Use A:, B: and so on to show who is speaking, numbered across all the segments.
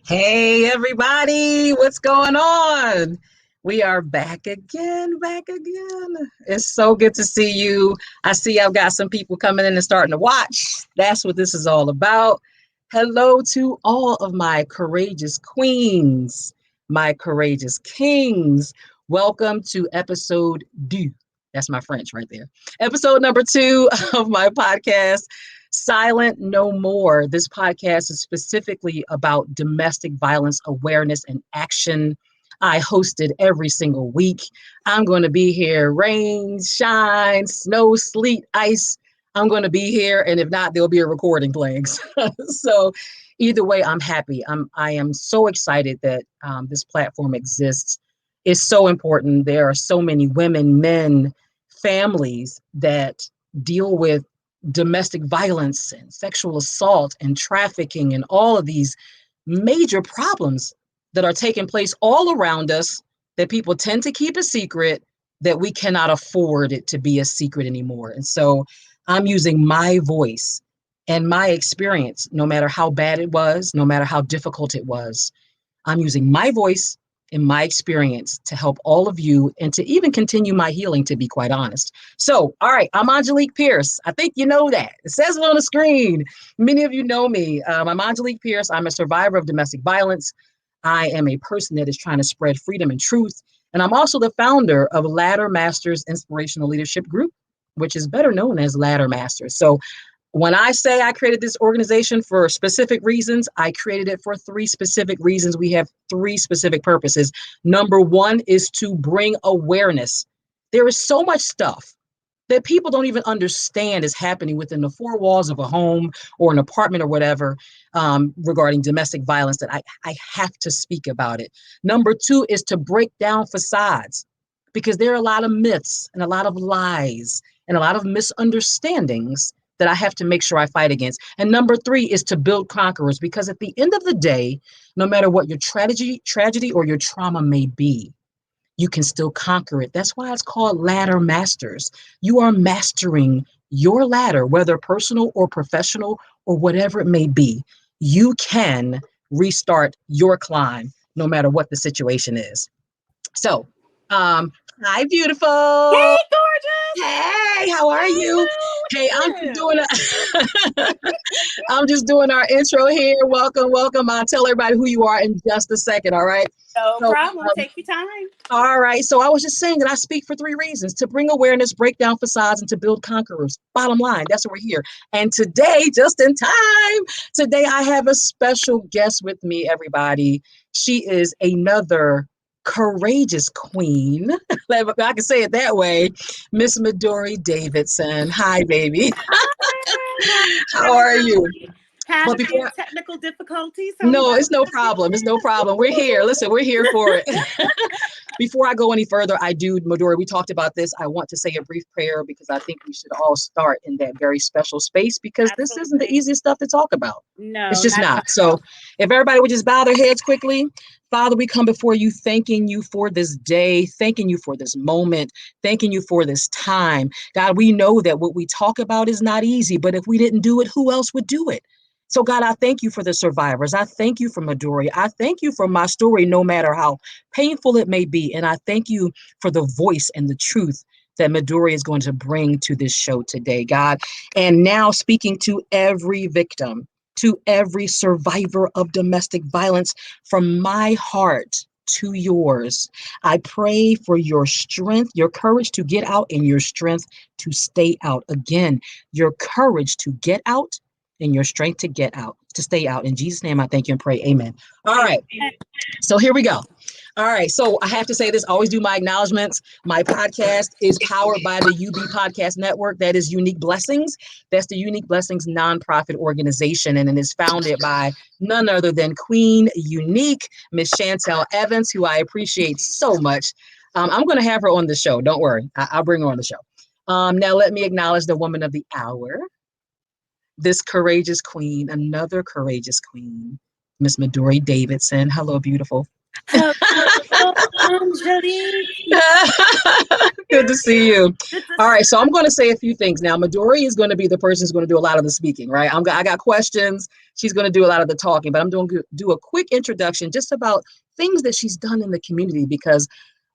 A: Hey everybody, what's going on? We are back again, back again. It's so good to see you. I see I've got some people coming in and starting to watch. That's what this is all about. Hello to all of my courageous queens, my courageous kings. Welcome to episode 2. That's my French right there. Episode number 2 of my podcast. Silent No More. This podcast is specifically about domestic violence awareness and action. I host it every single week. I'm going to be here, rain, shine, snow, sleet, ice. I'm going to be here, and if not, there'll be a recording playing. So, either way, I'm happy. I am so excited that this platform exists. It's so important. There are so many women, men, families that deal with domestic violence and sexual assault and trafficking and all of these major problems that are taking place all around us that people tend to keep a secret, that we cannot afford it to be a secret anymore. And so I'm using my voice and my experience, no matter how bad it was, no matter how difficult it was. I'm using my voice and my experience to help all of you and to even continue my healing, to be quite honest. So, all right, I'm Angelique Pierce. I think you know that. It says it on the screen. Many of you know me. I'm Angelique Pierce. I'm a survivor of domestic violence. I am a person that is trying to spread freedom and truth. And I'm also the founder of Ladder Masters Inspirational Leadership Group, which is better known as Ladder Masters. So when I say I created this organization for specific reasons, I created it for 3 specific reasons. We have 3 specific purposes. Number 1 is to bring awareness. There is so much stuff that people don't even understand is happening within the 4 walls of a home or an apartment or whatever, regarding domestic violence, that I have to speak about it. Number 2 is to break down facades, because there are a lot of myths and a lot of lies and a lot of misunderstandings that I have to make sure I fight against. And number 3 is to build conquerors, because at the end of the day, no matter what your tragedy or your trauma may be, you can still conquer it. That's why it's called Ladder Masters. You are mastering your ladder, whether personal or professional or whatever it may be. You can restart your climb no matter what the situation is. So, hi,
B: Hey,
A: beautiful.
B: gorgeous.
A: Hey, how are
B: I
A: you? Hey,
B: know.
A: I'm
B: Look
A: just
B: at
A: doing
B: you.
A: I'm just doing our intro here. Welcome, welcome. I'll tell everybody who you are in just a second. All right.
B: No
A: So,
B: problem. Take your time.
A: all right. So I was just saying that I speak for 3 reasons: to bring awareness, break down facades, and to build conquerors. Bottom line, that's what we're here. And today, just in time, today I have a special guest with me, everybody. She is another courageous queen. I can say it that way. Miss Midori Davidson. Hi, baby.
B: Hi,
A: How are you?
B: everybody. Had
A: But
B: a few
A: before,
B: technical difficulties, so we
A: no,
B: got
A: it's
B: to
A: no
B: get
A: problem. It's no
B: there.
A: problem. We're here. Listen, we're here for it. Before I go any further, Midori, we talked about this. I want to say a brief prayer, because I think we should all start in that very special space, because this isn't the
B: Absolutely.
A: easiest stuff to talk about. It's
B: No,
A: just
B: not at
A: not.
B: all.
A: So if everybody would just bow their heads quickly. Father, we come before you, thanking you for this day, thanking you for this moment, thanking you for this time. God, we know that what we talk about is not easy, but if we didn't do it, who else would do it? So, God, I thank you for the survivors. I thank you for Midori. I thank you for my story, no matter how painful it may be. And I thank you for the voice and the truth that Midori is going to bring to this show today, God. And now, speaking to every victim, to every survivor of domestic violence, from my heart to yours, I pray for your strength, your courage to get out, and your strength to stay out. Again, your courage to get out and your strength to get out, to stay out. In Jesus' name, I thank you and pray. Amen. All right.
B: Amen.
A: So here we go. All right. So I have to say this, I always do my acknowledgments. My podcast is powered by the UB Podcast Network. That is Unique Blessings. That's the Unique Blessings nonprofit organization. And it is founded by none other than Queen Unique, Miss Chantel Evans, who I appreciate so much. I'm going to have her on the show. Don't worry. I'll bring her on the show. Now, let me acknowledge the woman of the hour, this courageous queen, another courageous queen, Miss Midori Davidson. Hello, beautiful.
B: Hello, Angelique.
A: Good to see you.
B: Good to
A: All right, so I'm going to say a few things now. Midori is going to be the person who's going to do a lot of the speaking, right? I got questions. She's going to do a lot of the talking, but I'm going to do a quick introduction just about things that she's done in the community. Because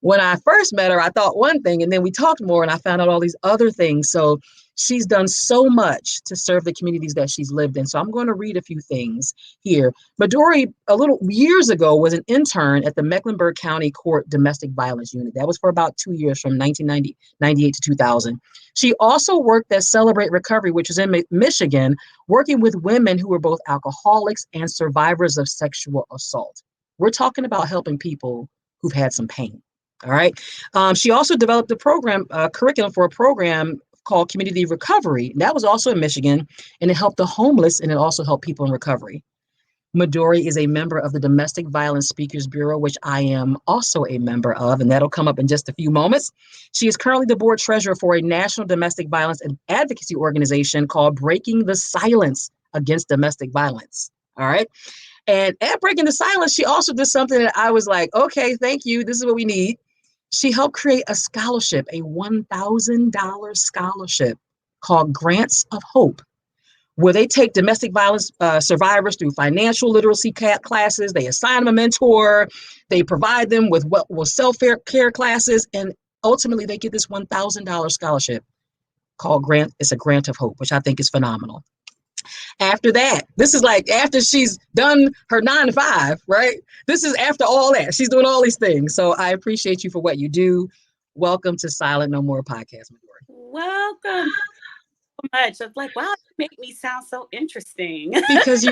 A: when I first met her, I thought one thing, and then we talked more, and I found out all these other things. So she's done so much to serve the communities that she's lived in. So I'm going to read a few things here. Midori, a little years ago, was an intern at the Mecklenburg County Court Domestic Violence Unit. That was for about 2 years, from 1998 to 2000. She also worked at Celebrate Recovery, which is in Michigan, working with women who were both alcoholics and survivors of sexual assault. We're talking about helping people who've had some pain. All right. She also developed a curriculum for a program called Community Recovery. That was also in Michigan, and it helped the homeless, and it also helped people in recovery. Midori is a member of the Domestic Violence Speakers Bureau, which I am also a member of, and that'll come up in just a few moments. She is currently the board treasurer for a national domestic violence and advocacy organization called Breaking the Silence Against Domestic Violence. All right. And at Breaking the Silence, she also did something that I was like, okay, thank you. This is what we need. She helped create a scholarship, a $1,000 scholarship called Grants of Hope, where they take domestic violence survivors through financial literacy classes. They assign them a mentor. They provide them with self-care classes. And ultimately, they get this $1,000 scholarship called It's a Grant of Hope, which I think is phenomenal. After that, this is like after she's done her 9 to 5, right? This is after all that. She's doing all these things. So I appreciate you for what you do. Welcome to Silent No More Podcast, Midori.
B: Welcome so much. I was like, wow, you make me sound so interesting.
A: Because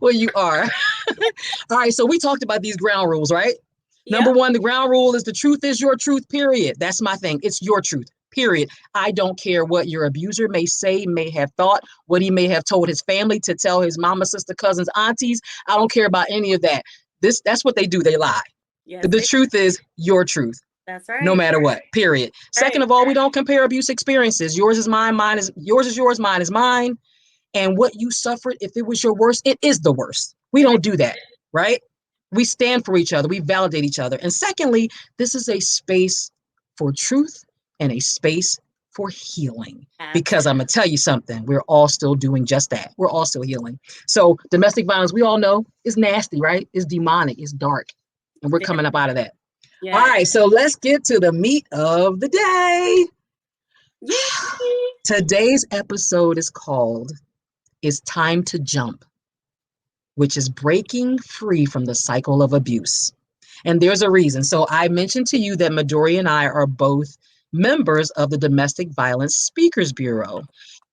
A: well, you are. All right, so we talked about these ground rules, right? Number one, the ground rule is the truth is your truth, period. That's my thing. It's your truth, period. I don't care what your abuser may say, may have thought, what he may have told his family to tell his mama, sister, cousins, aunties. I don't care about any of that. That's what they do. They lie.
B: Yes,
A: the truth is your truth.
B: That's right.
A: No matter what, period.
B: Right.
A: Second of all, we don't compare abuse experiences. Yours is mine, yours is yours, mine is mine. And what you suffered, if it was your worst, it is the worst. We don't do that, right? We stand for each other. We validate each other. And secondly, this is a space for truth and a space for healing. Absolutely. Because I'm going to tell you something. We're all still doing just that. We're all still healing. So domestic violence, we all know, is nasty, right? It's demonic. It's dark. And we're coming up out of that. Yes. All right. So let's get to the meat of the day. Yay. Today's episode is called It's Time to Jump, which is breaking free from the cycle of abuse. And there's a reason. So I mentioned to you that Midori and I are both members of the Domestic Violence Speakers Bureau.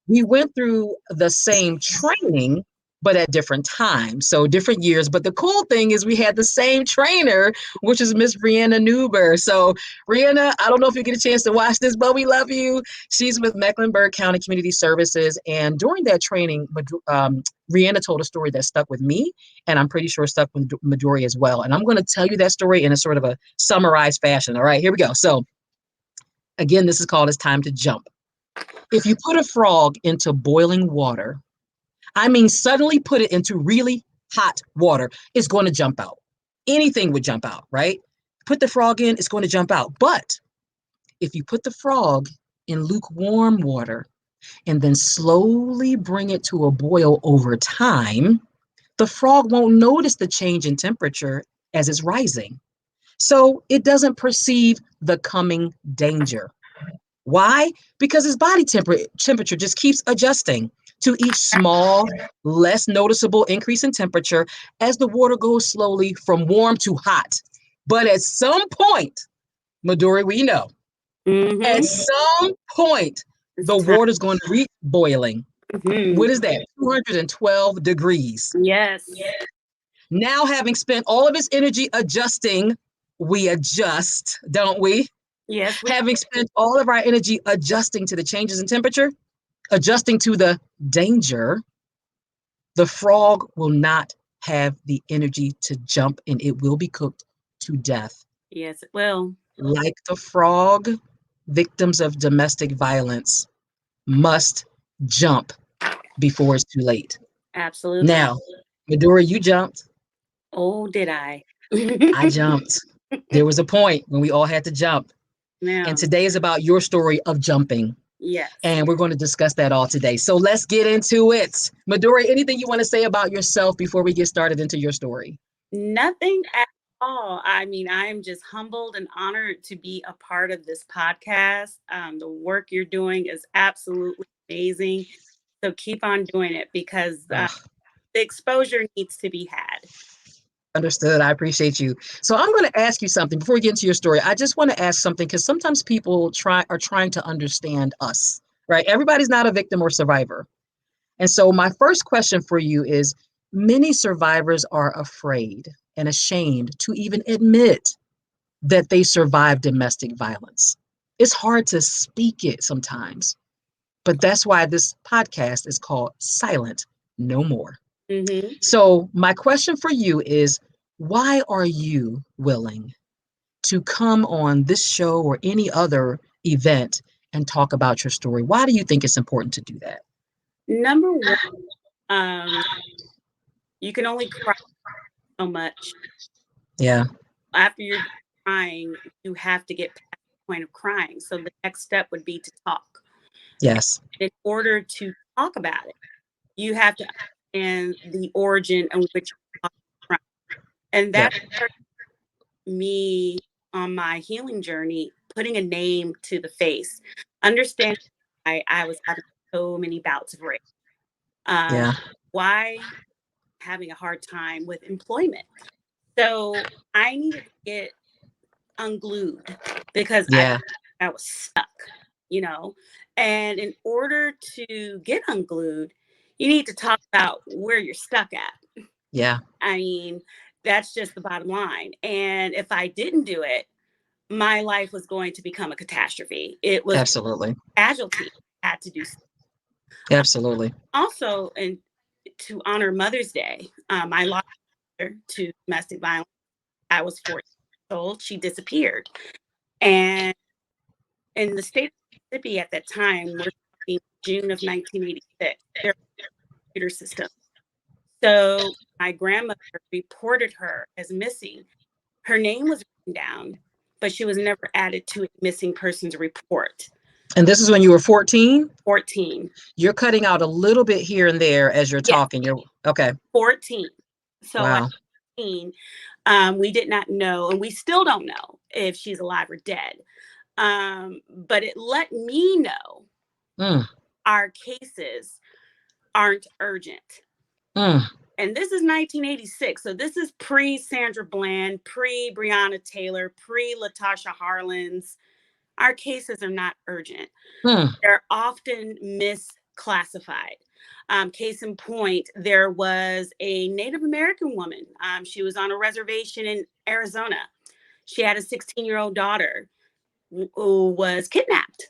A: We went through the same training, but at different times, so different years. But the cool thing is we had the same trainer, which is Miss Brianna Newber. So Brianna, I don't know if you get a chance to watch this, but we love you. She's with Mecklenburg County Community Services. And during that training, Brianna told a story that stuck with me, and I'm pretty sure stuck with Midori as well. And I'm going to tell you that story in a sort of a summarized fashion. All right, here we go. So again, this is called It's Time to Jump. If you put a frog into boiling water, I mean, suddenly put it into really hot water, it's going to jump out. Anything would jump out, right? Put the frog in, it's going to jump out. But if you put the frog in lukewarm water and then slowly bring it to a boil over time, the frog won't notice the change in temperature as it's rising. So it doesn't perceive the coming danger. Why? Because his body temperature just keeps adjusting to each small, less noticeable increase in temperature as the water goes slowly from warm to hot. But at some point, Midori, we know, at some point, the water's going to reach boiling. What is that? 212 degrees.
B: Yes.
A: Now, having spent all of its energy adjusting, we adjust, don't we?
B: Yes.
A: Having spent all of our energy adjusting to the changes in temperature, adjusting to the danger, the frog will not have the energy to jump and it will be cooked to death.
B: Yes, it will.
A: Like the frog, victims of domestic violence must jump before it's too late.
B: Absolutely.
A: Now, Midori, you jumped.
B: Oh, did I?
A: I jumped. There was a point when we all had to jump. And
B: Ma'am.
A: today is about your story of jumping.
B: Yes.
A: And we're going to discuss that all today. So let's get into it. Midori, anything you want to say about yourself before we get started into your story?
B: Nothing at all. I mean, I am just humbled and honored to be a part of this podcast. The work you're doing is absolutely amazing. So keep on doing it because
A: Ugh.
B: the exposure needs to be had.
A: Understood. I appreciate you. So I'm going to ask you something before we get into your story. I just want to ask something because sometimes people are trying to understand us, right? Everybody's not a victim or survivor. And so my first question for you is, many survivors are afraid and ashamed to even admit that they survived domestic violence. It's hard to speak it sometimes, but that's why this podcast is called Silent No More.
B: Mm-hmm.
A: So my question for you is, why are you willing to come on this show or any other event and talk about your story? Why do you think it's important to do that?
B: Number one, you can only cry so much.
A: Yeah.
B: After you're done crying, you have to get past the point of crying. So the next step would be to talk.
A: Yes.
B: In order to talk about it, you have to understand the origin in which you're talking from. And
A: Yep.
B: that's me on my healing journey, putting a name to the face, understanding why I was having so many bouts of rape.
A: Yeah.
B: Why having a hard time with employment. So I needed to get unglued because
A: Yeah.
B: I was stuck, you know. And in order to get unglued, you need to talk about where you're stuck at.
A: Yeah.
B: I mean, that's just the bottom line. And if I didn't do it, my life was going to become a catastrophe. It was
A: Absolutely.
B: casualty. I had to do something.
A: Absolutely.
B: Also, and to honor Mother's Day, I lost her to domestic violence. I was 14 years old. She disappeared. And in the state of Mississippi at that time, we're talking June of 1986, there was a computer system. So my grandmother reported her as missing. Her name was written down, but she was never added to a missing persons report.
A: And this is when you were 14?
B: 14.
A: You're cutting out a little bit here and there as you're
B: Yes,
A: talking. You're okay.
B: 14. So at
A: Wow.
B: 14, we did not know, and we still don't know if she's alive or dead. But it let me know
A: Mm,
B: our cases aren't urgent.
A: mm,
B: And this is 1986. So this is pre Sandra Bland, pre Breonna Taylor, pre Latasha Harlins. Our cases are not urgent.
A: mm.
B: They're often misclassified. Case in point, there was a Native American woman. She was on a reservation in Arizona. She had a 16-year-old daughter who was kidnapped.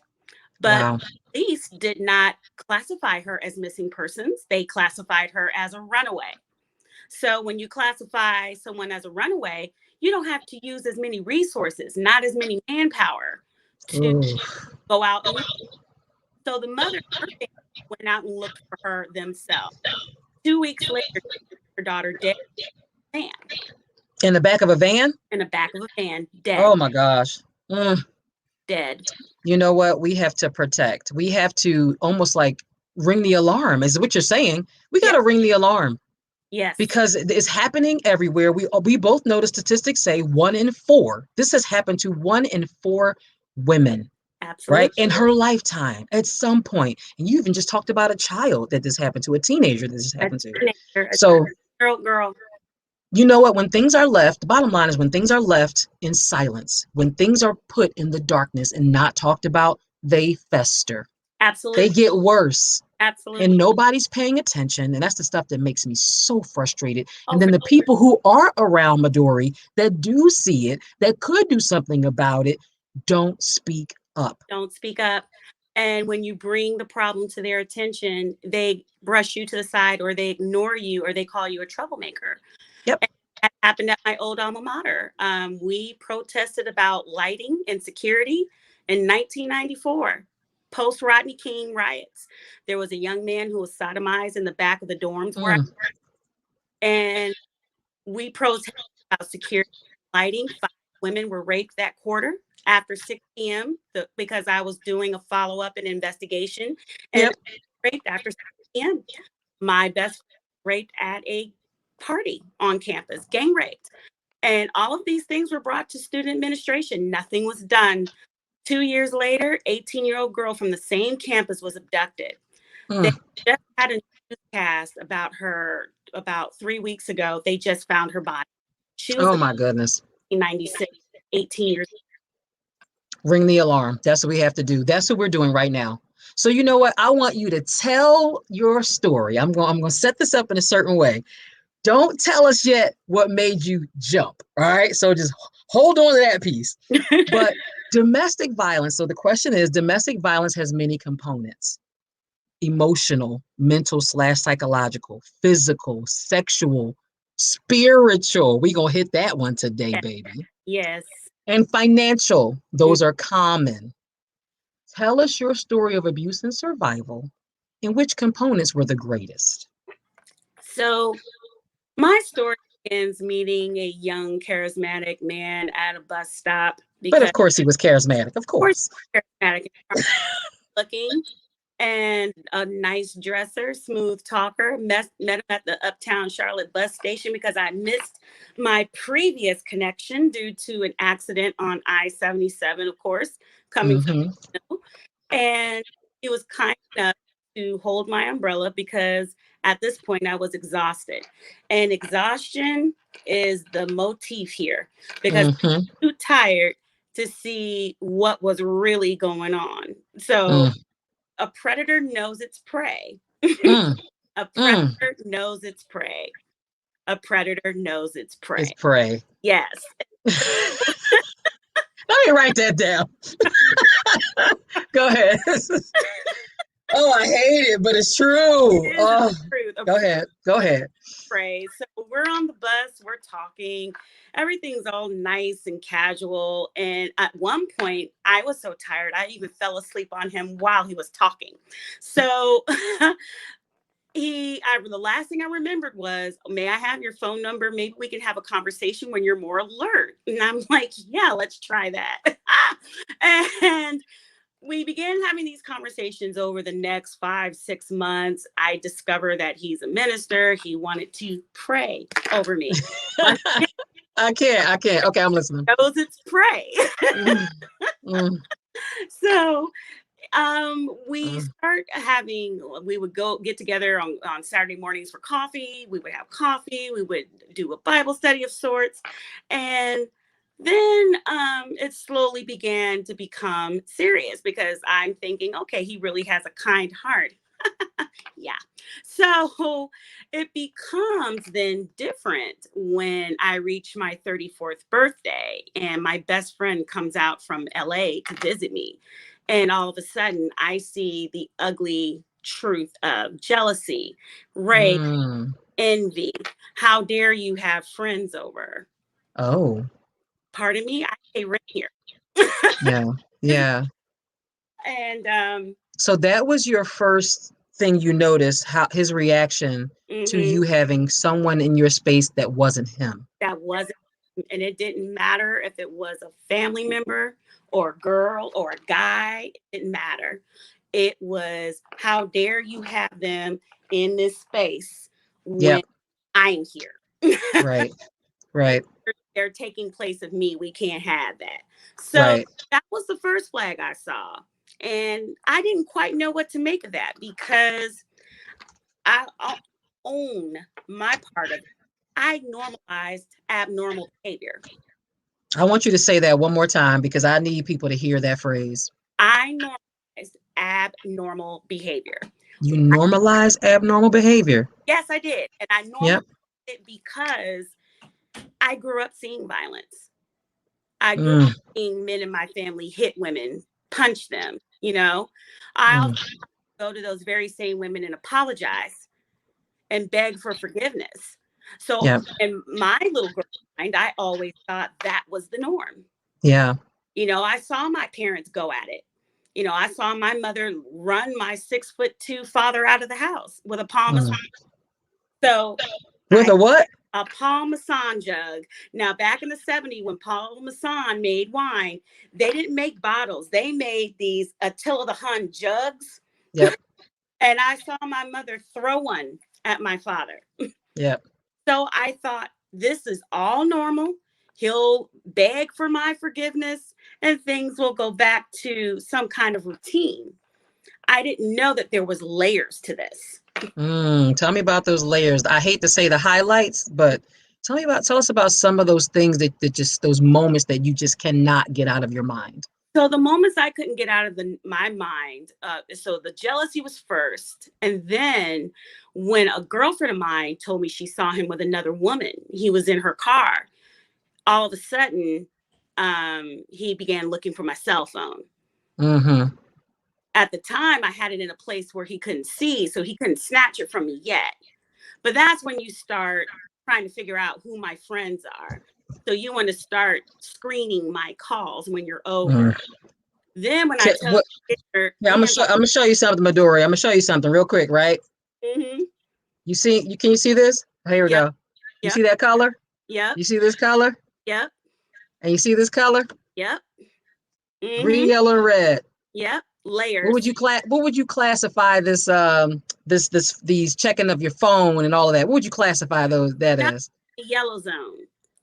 B: But
A: Wow.
B: police did not classify her as missing persons. They classified her as a runaway. So when you classify someone as a runaway, you don't have to use as many resources, not as many manpower to
A: Ooh.
B: go out and look. So the mother and her family went out and looked for her themselves. 2 weeks later, her daughter dead in
A: In the back of a van?
B: the back of a van, dead,
A: Oh my gosh. Mm.
B: dead.
A: You know what? We have to protect. We have to almost like ring the alarm, is what you're saying. We got
B: Yes,
A: to ring the alarm
B: yes,
A: because it's happening everywhere. We both know the statistics say 1 in 4. This has happened to 1 in 4 women, right?
B: absolutely.
A: In her lifetime at some point. And you even just talked about a child that this happened to, a teenager that this
B: A
A: happened to.
B: teenager, a
A: So,
B: girl.
A: you know what? When things are left, the bottom line is when things are left in silence, when things are put in the darkness and not talked about, they fester. They
B: Absolutely,
A: get worse and
B: absolutely.
A: nobody's paying attention. And that's the stuff that makes me so frustrated. And
B: Oh,
A: then
B: for
A: the people who are around Midori that do see it, that could do something about it, don't speak up.
B: don't speak up. And when you bring the problem to their attention, they brush you to the side or they ignore you or they call you a troublemaker.
A: Yep.
B: And that happened at my old alma mater. We protested about lighting and security in 1994, post Rodney King riots. There was a young man who was sodomized in the back of the dorms where
A: Mm,
B: and we protested about security, lighting, women were raped that quarter after 6 p.m. Because I was doing a follow-up and investigation, and
A: Yep.
B: raped after 6 p.m. My best friend raped at a party on campus, gang raped. And all of these things were brought to student administration. Nothing was done. 2 years later, 18-year-old girl from the same campus was abducted. They
A: Mm.
B: just had a newscast about her about 3 weeks ago. They just found her body. She was
A: Oh my goodness.
B: 96, 18 years.
A: Ring the alarm. That's what we have to do. That's what we're doing right now. So you know what? I want you to tell your story. I'm going to set this up in a certain way. Don't tell us yet what made you jump. All right. So just hold on to that piece. But domestic violence. So the question is, domestic violence has many components: emotional, mental / psychological, physical, sexual, spiritual. We're going to hit that one today, baby.
B: Yes.
A: And financial. Those are common. Tell us your story of abuse and survival, and which components were the greatest.
B: So my story begins meeting a young, charismatic man at a bus stop.
A: But
B: Because
A: of course, he was charismatic. Of course.
B: charismatic, looking, and a nice dresser, smooth talker. Met him at the Uptown Charlotte bus station because I missed my previous connection due to an accident on I-77, of course, coming from
A: Mm-hmm.
B: and he was kind enough to hold my umbrella because at this point I was exhausted. And exhaustion is the motif here because
A: Mm-hmm.
B: I'm too tired to see what was really going on. So
A: Mm,
B: a predator knows its prey.
A: mm,
B: A
A: mm.
B: predator knows its prey. A predator knows its
A: It's
B: prey.
A: prey.
B: Yes.
A: Let me write that down. Go ahead. Oh, I hate it, but it's true.
B: It is the
A: Oh,
B: truth. A
A: go ahead. Go ahead.
B: prey. So we're on the bus, we're talking, everything's all nice and casual. And at one point, I was so tired, I even fell asleep on him while he was talking. So the last thing I remembered was, may I have your phone number? Maybe we can have a conversation when you're more alert. And I'm like, yeah, let's try that. And we began having these conversations over the next 5-6 months. I discovered that he's a minister. He wanted to pray over me.
A: I can't. Okay, I'm listening.
B: Knows it's pray.
A: Mm, mm,
B: So we
A: mm.
B: start having, we would go get together on Saturday mornings for coffee. We would have coffee. We would do a Bible study of sorts. And then it slowly began to become serious because I'm thinking, okay, he really has a kind heart. Yeah. So it becomes then different when I reach my 34th birthday and my best friend comes out from LA to visit me. And all of a sudden, I see the ugly truth of jealousy, rage,
A: Mm.
B: envy. How dare you have friends over?
A: Oh,
B: Pardon me, I pay rent here.
A: yeah. Yeah.
B: And
A: So that was your first thing you noticed, how his reaction to
B: mhm,
A: you having someone in your space that wasn't him.
B: that wasn't, and it didn't matter if it was a family member or a girl or a guy, it didn't matter. It was, how dare you have them in this space when
A: Yep.
B: I'm here?
A: Right. Right.
B: They're taking place of me. We can't have that. So
A: Right.
B: that was the first flag I saw. And I didn't quite know what to make of that because I own my part of it. I normalized abnormal behavior.
A: I want you to say that one more time because I need people to hear that phrase.
B: I normalized abnormal behavior.
A: You normalize abnormal behavior.
B: Yes, I did. And I
A: Yep.
B: normalized it because I grew up seeing violence. I grew up
A: Mm,
B: seeing men in my family hit women, punch them, you know. I also
A: mm,
B: go to those very same women and apologize and beg for forgiveness. So
A: yep.
B: in my little girl mind, I always thought that was the norm.
A: Yeah.
B: You know, I saw my parents go at it. You know, I saw my mother run my 6'2" father out of the house with a palm of.
A: Mm.
B: So
A: With
B: I
A: a what?
B: a Parmesan jug. Now, back in the 70s, when Parmesan made wine, they didn't make bottles. They made these Attila the Hun jugs.
A: Yep.
B: And I saw my mother throw one at my father.
A: Yep.
B: So I thought, this is all normal. He'll beg for my forgiveness and things will go back to some kind of routine. I didn't know that there was layers to this.
A: Tell me about those layers. I hate to say the highlights, but tell us about some of those things that just those moments that you just cannot get out of your mind.
B: So the moments I couldn't get out of my mind, so the jealousy was first. And then when a girlfriend of mine told me she saw him with another woman, he was in her car. All of a sudden, he began looking for my cell phone.
A: Mm-hmm.
B: At the time, I had it in a place where he couldn't see, so he couldn't snatch it from me yet. But that's when you start trying to figure out who my friends are. So you want to start screening my calls when you're over. Then when I tell you,
A: I'm gonna show you something, Midori. I'm gonna show you something real quick, right?
B: Mm-hmm.
A: Can you see this? Here we go. You see that color?
B: Yep.
A: You see this color?
B: Yep.
A: And you see this color?
B: Yep. Mm-hmm.
A: Green, yellow, and red.
B: Yep. Layers.
A: What would you classify this these checking of your phone and all of that? What would you classify that as?
B: The yellow zone.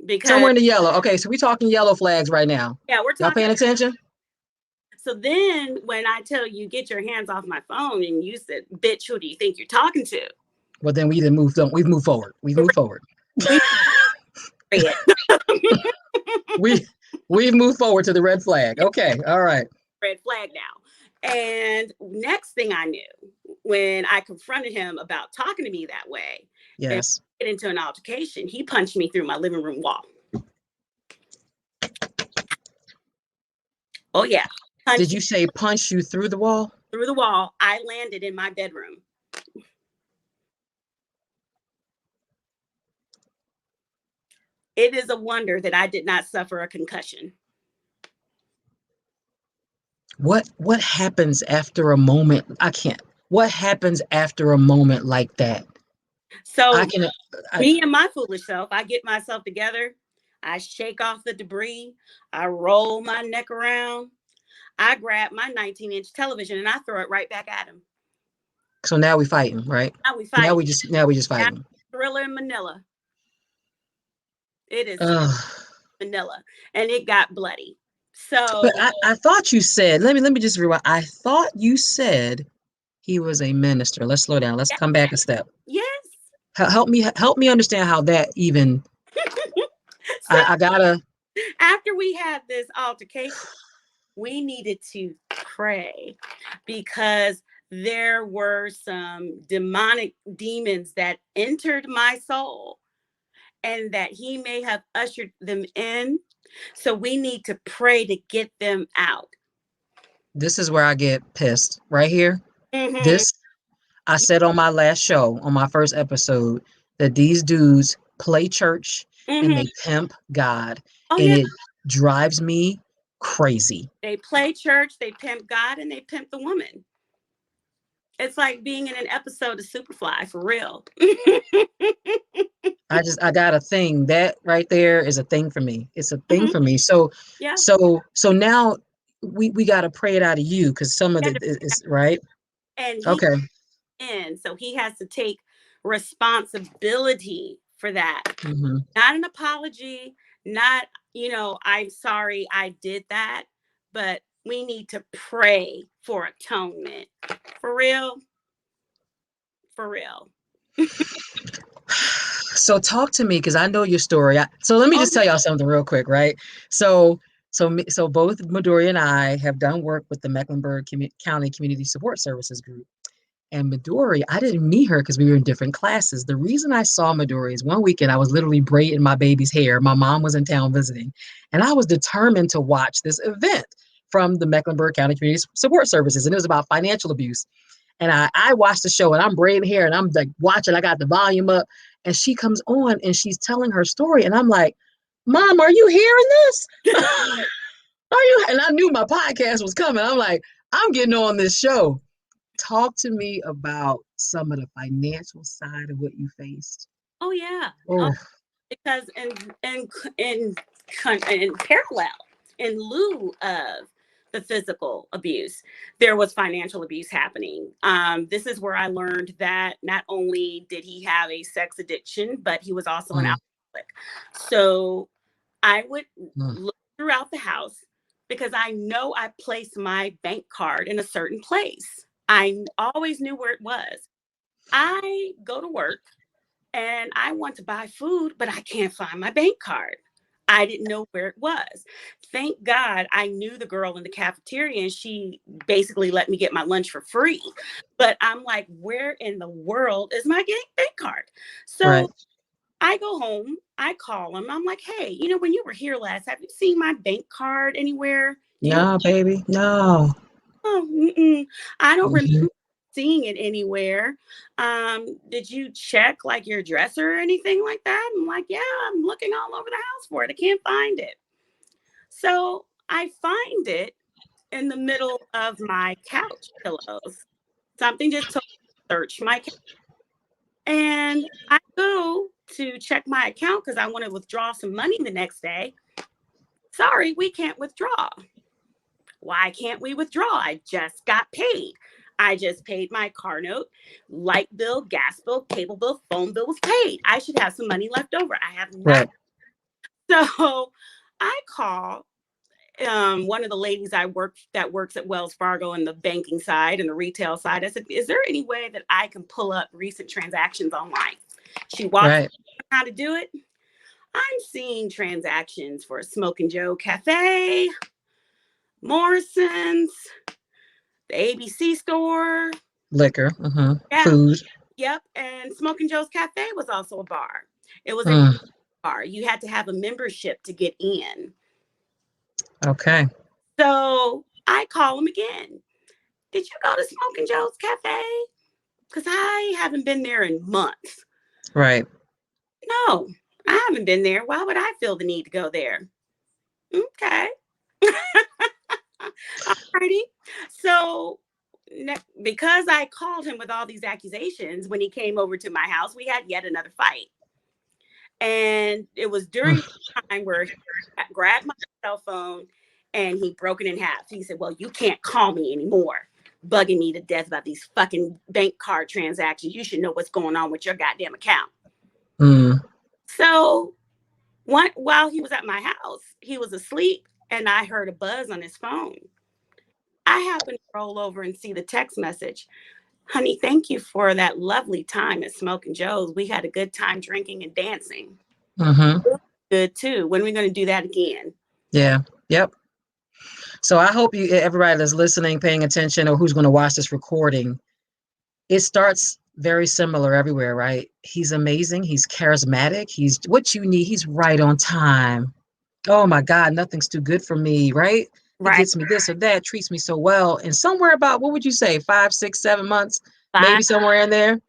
B: Because
A: somewhere in the yellow. Okay, so we're talking yellow flags right now.
B: Yeah, we're talking.
A: Y'all paying attention?
B: So then when I tell you, get your hands off my phone, and you said, bitch, who do you think you're talking to?
A: Well, then we've moved forward. We've moved forward. We've moved forward to the red flag. Okay, all right.
B: Red flag now. And next thing I knew, when I confronted him about talking to me that way,
A: yes,
B: and get into an altercation, he punched me through my living room wall. Oh yeah.
A: Did you say punch you through the wall?
B: Through the wall. I landed in my bedroom. It is a wonder that I did not suffer a concussion.
A: What happens after a moment? What happens after a moment like that?
B: So me and my foolish self, I get myself together. I shake off the debris. I roll my neck around. I grab my 19-inch television and I throw it right back at him.
A: So now we fighting, right?
B: Now we fighting.
A: Now we just fighting.
B: Thriller in Manila. It is Manila, and it got bloody. So,
A: but I thought you said. Let me just rewind. I thought you said he was a minister. Let's slow down. Let's come back a step.
B: Yes.
A: Help me understand how that even. I gotta.
B: After we had this altercation, we needed to pray because there were some demonic demons that entered my soul and that he may have ushered them in. So we need to pray to get them out.
A: This is where I get pissed right here.
B: Mm-hmm.
A: I said on my last show, on my first episode, that these dudes play church and they pimp God. It drives me crazy.
B: They play church, they pimp God, and they pimp the woman. It's like being in an episode of Superfly, for real.
A: I got a thing. That right there is a thing for me. It's a thing for me. So now we got to pray it out of you because some of it is right.
B: And
A: okay.
B: And so he has to take responsibility for that.
A: Mm-hmm.
B: Not an apology, not, I'm sorry I did that, but we need to pray for atonement. For real. For real.
A: So talk to me because I know your story. So let me just tell y'all something real quick, right? So both Midori and I have done work with the Mecklenburg County Community Support Services group. And Midori, I didn't meet her because we were in different classes. The reason I saw Midori is one weekend I was literally braiding my baby's hair. My mom was in town visiting, and I was determined to watch this event from the Mecklenburg County Community Support Services, and it was about financial abuse. And I watched the show, and I'm braiding hair, and I'm like watching. I got the volume up, and she comes on, and she's telling her story, and I'm like, "Mom, are you hearing this? Are you?" And I knew my podcast was coming. I'm like, I'm getting on this show. Talk to me about some of the financial side of what you faced.
B: Oh, yeah.
A: Oh.
B: because in in parallel, in lieu of the physical abuse, there was financial abuse happening. This is where I learned that not only did he have a sex addiction, but he was also an
A: Mm,
B: alcoholic. So I would
A: mm.
B: look throughout the house because I know I placed my bank card in a certain place. I always knew where it was. I go to work and I want to buy food, but I can't find my bank card. I didn't know where it was. Thank God I knew the girl in the cafeteria and she basically let me get my lunch for free. But I'm like, where in the world is my bank card? So
A: Right.
B: I go home, I call him. I'm like, hey, when you were here last, have you seen my bank card anywhere? Do you?
A: No, baby. No.
B: Oh, I don't remember
A: Hmm.
B: seeing it anywhere. Did you check like your dresser or anything like that? I'm like, yeah, I'm looking all over the house for it. I can't find it. So I find it in the middle of my couch pillows. Something just told me to search my couch. And I go to check my account because I want to withdraw some money the next day. Sorry, we can't withdraw. Why can't we withdraw? I just got paid. I just paid my car note, light bill, gas bill, cable bill, phone bill was paid. I should have some money left over. I have not.
A: Right.
B: So I call one of the ladies that works at Wells Fargo in the banking side and the retail side. I said, is there any way that I can pull up recent transactions online? She walks me
A: Right.
B: through how to do it. I'm seeing transactions for Smoking Joe Cafe, Morrison's, the ABC store.
A: Liquor. Hmm.
B: Yeah.
A: Food.
B: Yep. And Smoking Joe's Cafe was also a bar. It was a
A: Mm.
B: bar. You had to have a membership to get in.
A: Okay.
B: So I call him again. Did you go to Smoking Joe's Cafe? Because I haven't been there in months.
A: Right.
B: No, I haven't been there. Why would I feel the need to go there? Okay. Alrighty. So because I called him with all these accusations when he came over to my house, we had yet another fight. And it was during
A: Mm.
B: the time where he grabbed my cell phone and he broke it in half. He said, well, you can't call me anymore, bugging me to death about these fucking bank card transactions. You should know what's going on with your goddamn account.
A: Mm.
B: So while he was at my house, he was asleep and I heard a buzz on his phone. I happened to roll over and see the text message. Honey, thank you for that lovely time at Smoking Joe's. We had a good time drinking and dancing.
A: Hmm.
B: Good too. When are we going to do that again?
A: Yeah. Yep. So I hope everybody that's listening, paying attention, or who's going to watch this recording, it starts very similar everywhere, right? He's amazing. He's charismatic. He's what you need. He's right on time. Oh my God, nothing's too good for me, right? He
B: Right.
A: gets me this or that, treats me so well. And somewhere about, what would you say, 5, 6, 7 months,
B: Fine.
A: maybe somewhere in there,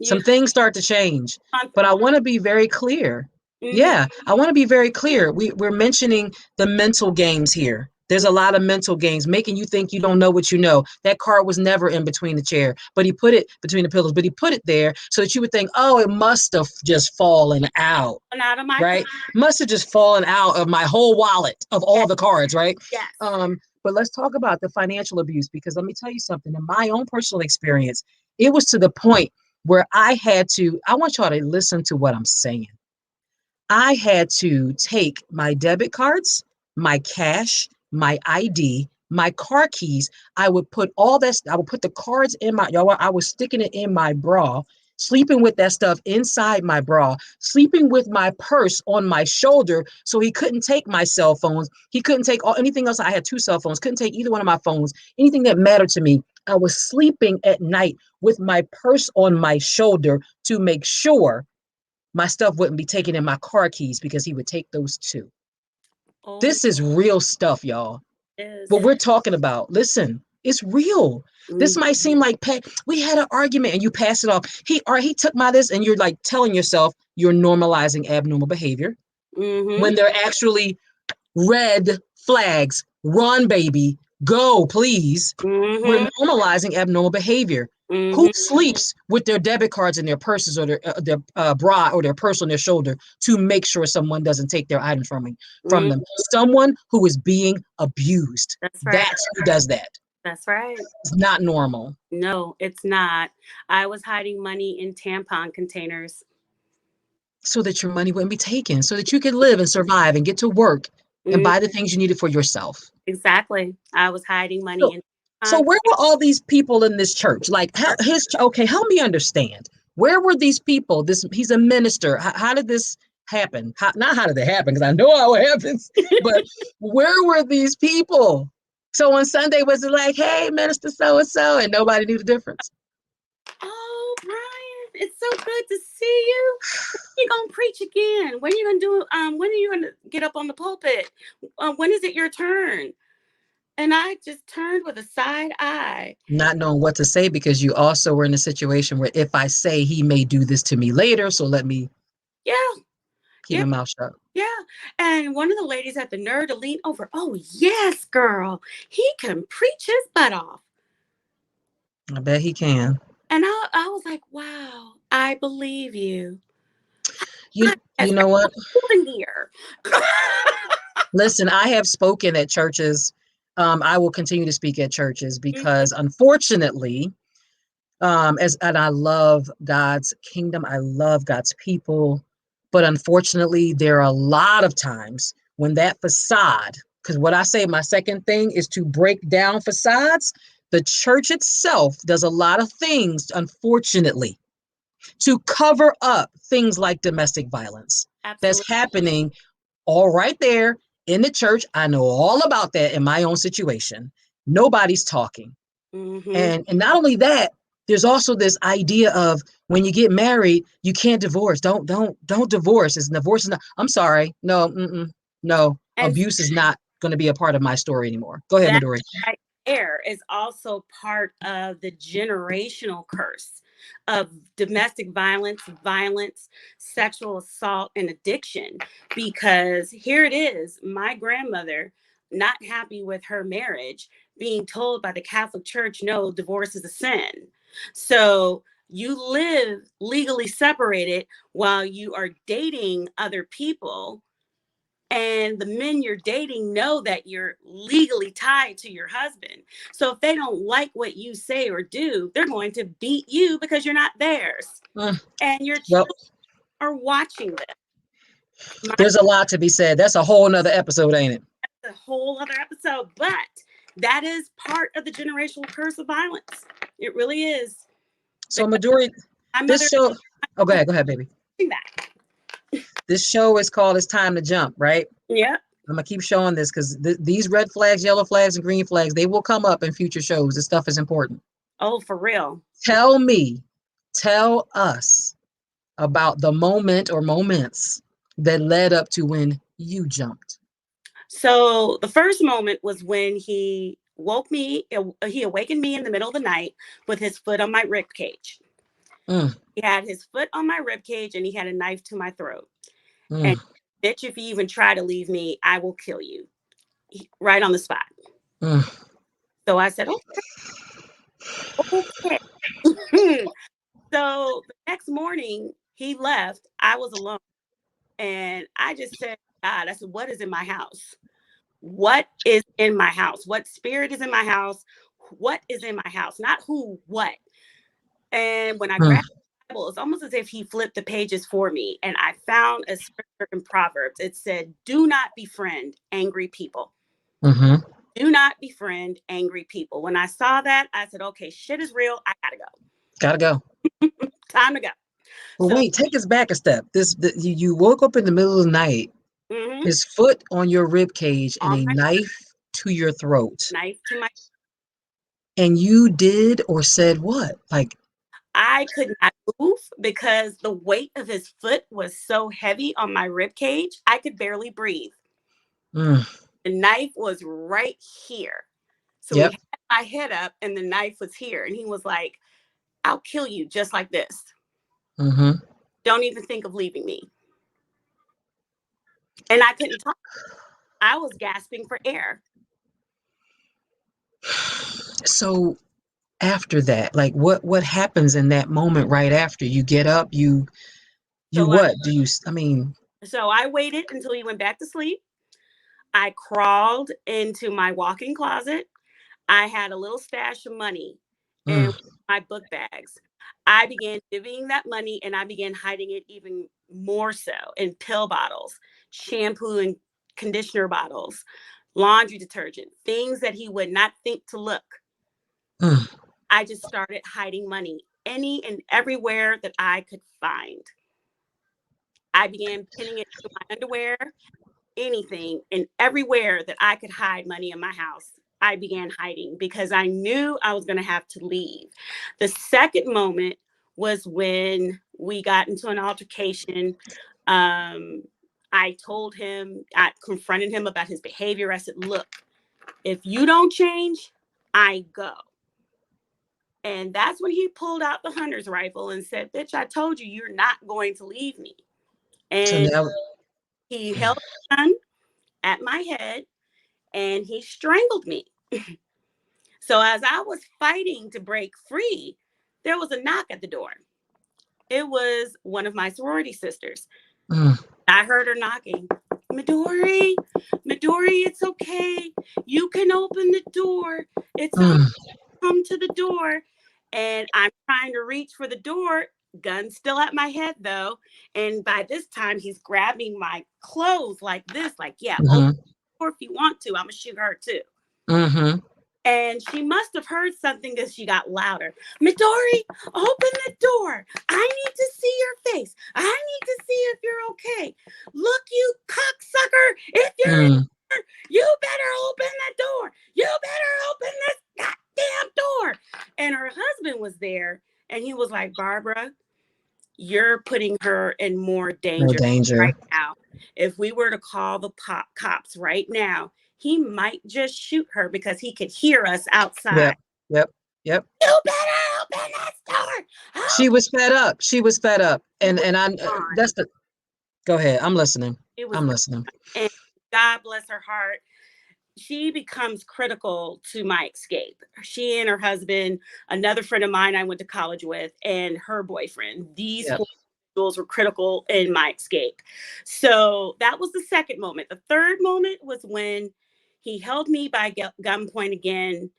A: some
B: You
A: things start to change. But I want to be very clear.
B: mm-hmm.
A: Yeah, I want to be very clear. We're mentioning the mental games here. There's a lot of mental games making you think you don't know what you know. That card was never in between the chair, but he put it between the pillows, but he put it there so that you would think, oh, it must have just fallen out,
B: Out of my
A: right? Must have just fallen out of my whole wallet of all
B: yes,
A: the cards, right?
B: yes.
A: But let's talk about the financial abuse, because let me tell you something. In my own personal experience, it was to the point where I want y'all to listen to what I'm saying. I had to take my debit cards, my cash, my ID, my car keys. I would put all that, I would put the cards in y'all, I was sticking it in my bra, sleeping with that stuff inside my bra, sleeping with my purse on my shoulder so he couldn't take my cell phones. He couldn't take anything else. I had 2 cell phones, couldn't take either one of my phones, anything that mattered to me. I was sleeping at night with my purse on my shoulder to make sure my stuff wouldn't be taken in my car keys, because he would take those too.
B: Oh,
A: This is real stuff, y'all.
B: yes.
A: What we're talking about, listen, it's real. This
B: Mm-hmm.
A: might seem like we had an argument and you pass it off. He took my this, and you're like telling yourself you're normalizing abnormal behavior
B: Mm-hmm.
A: when they're actually red flags. Run, baby, Go, please. We're
B: Mm-hmm.
A: normalizing abnormal behavior. Who
B: Mm-hmm.
A: sleeps with their debit cards in their purses or their bra or their purse on their shoulder to make sure someone doesn't take their items from them?
B: Mm-hmm.
A: Someone who is being abused.
B: That's right.
A: That's who does that.
B: That's right.
A: It's not normal.
B: No, it's not. I was hiding money in tampon containers.
A: So that your money wouldn't be taken, so that you could live and survive and get to work and
B: Mm,
A: buy the things you needed for yourself.
B: exactly. I was hiding money
A: So,
B: in
A: so
B: tampon
A: where were all these people in this church? Like,
B: containers.
A: okay, help me understand. Where were these people? He's a minister. How did this happen? Not how did it happen? Because I know how it happens. But where were these people? So on Sunday, was it like, hey, minister so and so, and nobody knew the difference?
B: Oh, Brian, it's so good to see you. You gonna preach again? When are you gonna do? When are you gonna get up on the pulpit? When is it your turn? And I just turned with a side eye.
A: Not knowing what to say because you also were in a situation where if I say he may do this to me later, so let me
B: Yeah,
A: keep
B: yeah,
A: my mouth shut.
B: yeah. And one of the ladies had the nerve to lean over. Oh yes, girl, he can preach his butt off.
A: I bet he can.
B: And I was like, wow, I believe you.
A: You
B: Yes,
A: you know what?
B: I'm here.
A: Listen, I have spoken at churches. I will continue to speak at churches
B: Mhm.
A: because unfortunately, and I love God's kingdom, I love God's people, but unfortunately, there are a lot of times when that facade, because what I say, my second thing is to break down facades. The church itself does a lot of things, unfortunately, to cover up things like domestic violence that's
B: Absolutely.
A: happening all right there in the church. I know all about that in my own situation. Nobody's talking.
B: Hmm.
A: And not only that, there's also this idea of when you get married, you can't divorce. Don't divorce. Divorce is not. I'm sorry. No, no.
B: And
A: Abuse is not going to be a part of my story anymore. Go ahead,
B: that
A: Midori.
B: right there is also part of the generational curse of domestic violence, sexual assault, and addiction. Because here it is, my grandmother, not happy with her marriage, being told by the Catholic Church, no, divorce is a sin. So you live legally separated while you are dating other people, and the men you're dating know that you're legally tied to your husband. So if they don't like what you say or do, they're going to beat you because you're not theirs.
A: Mm,
B: And your
A: well,
B: children are watching this. My,
A: there's a lot to be said. That's a whole nother episode, ain't it?
B: a whole other episode, but that is part of the generational curse of violence. It really is.
A: So
B: Because
A: Midori,
B: my mother
A: this show. Oh,
B: was
A: go ahead, baby.
B: watching that.
A: This show is called "It's Time to Jump," right?
B: Yeah.
A: I'm gonna keep showing this because these red flags, yellow flags, and green flags, they will come up in future shows. This stuff is important.
B: Oh, for real.
A: Tell me, tell us about the moment or moments that led up to when you jumped.
B: So the first moment was when he awakened me in the middle of the night with his foot on my rib cage.
A: Mm,
B: He had his foot on my rib cage and he had a knife to my throat. And
A: mm,
B: bitch, if you even try to leave me, I will kill you. Right on the spot.
A: mm.
B: So I said, okay. So the next morning he left. I was alone. And I just said, God, I said, what is in my house? What is in my house? What spirit is in my house? What is in my house? Not who, what. And when I
A: Mm,
B: grabbed the Bible, it's almost as if he flipped the pages for me. And I found a scripture in Proverbs. It said, do not befriend angry people.
A: mm-hmm.
B: Do not befriend angry people. When I saw that, I said, okay, shit is real. I gotta go.
A: Gotta go.
B: Time to go.
A: Well,
B: So,
A: wait, take us back a step. You woke up in the middle of the night,
B: mhm,
A: his foot on your rib cage and
B: on
A: a
B: my
A: knife to your throat.
B: knife to my,
A: And you did or said what? Like,
B: I could not move because the weight of his foot was so heavy on my rib cage. I could barely breathe.
A: mm,
B: The knife was right here. So he
A: yep.
B: had my head up and the knife was here. And he was like, I'll kill you just like this.
A: Mm-hmm.
B: Don't even think of leaving me. And I couldn't talk. I was gasping for air.
A: So after that, like what happens in that moment right after you get up, you
B: So I
A: what do you, I mean,
B: so I waited until he went back to sleep. I crawled into my walk-in closet. I had a little stash of money in
A: mm,
B: my book bags. I began divvying that money and I began hiding it even more so in pill bottles, shampoo and conditioner bottles, laundry detergent, things that he would not think to look.
A: mm,
B: I just started hiding money any and everywhere that I could find. I began pinning it to my underwear, anything and everywhere that I could hide money in my house. I began hiding because I knew I was going to have to leave. The second moment was when we got into an altercation. Um, I told him, I confronted him about his behavior. I said, look, if you don't change, I go. And that's when he pulled out the hunter's rifle and said, bitch, I told you, you're not going to leave me.
A: so
B: And
A: now,
B: he held a gun at my head and he strangled me. So as I was fighting to break free, there was a knock at the door. It was one of my sorority sisters.
A: mm,
B: I heard her knocking. Midori, Midori, it's okay. You can open the door. It's okay.
A: mm,
B: Come to the door. And I'm trying to reach for the door. Gun still at my head though. And by this time, he's grabbing my clothes like this, like, yeah, open
A: mm-hmm,
B: the door if you want to. I'm going to shoot her too.
A: mm-hmm,
B: And she must have heard something because she got louder. Midori, open the door. I need to see your face. I need to see if you're okay. Look, you cocksucker. If you're in
A: mm,
B: here, you better open the door. You better open this goddamn door. And her husband was there. And he was like, Barbara, you're putting her in more
A: no
B: danger
A: danger.
B: right now. If we were to call the cops right now, he might just shoot her because he could hear us outside.
A: Yep, yep, yep.
B: You better open that door.
A: She was fed up. She was fed up.
B: It
A: And
B: was
A: and I
B: on.
A: that's the go ahead. I'm listening.
B: It was
A: I'm
B: gone.
A: listening.
B: And God bless her heart. She becomes critical to my escape. She and her husband, another friend of mine I went to college with, and her boyfriend. These
A: Yep,
B: four individuals were critical in my escape. So that was the second moment. The third moment was when he held me by gunpoint again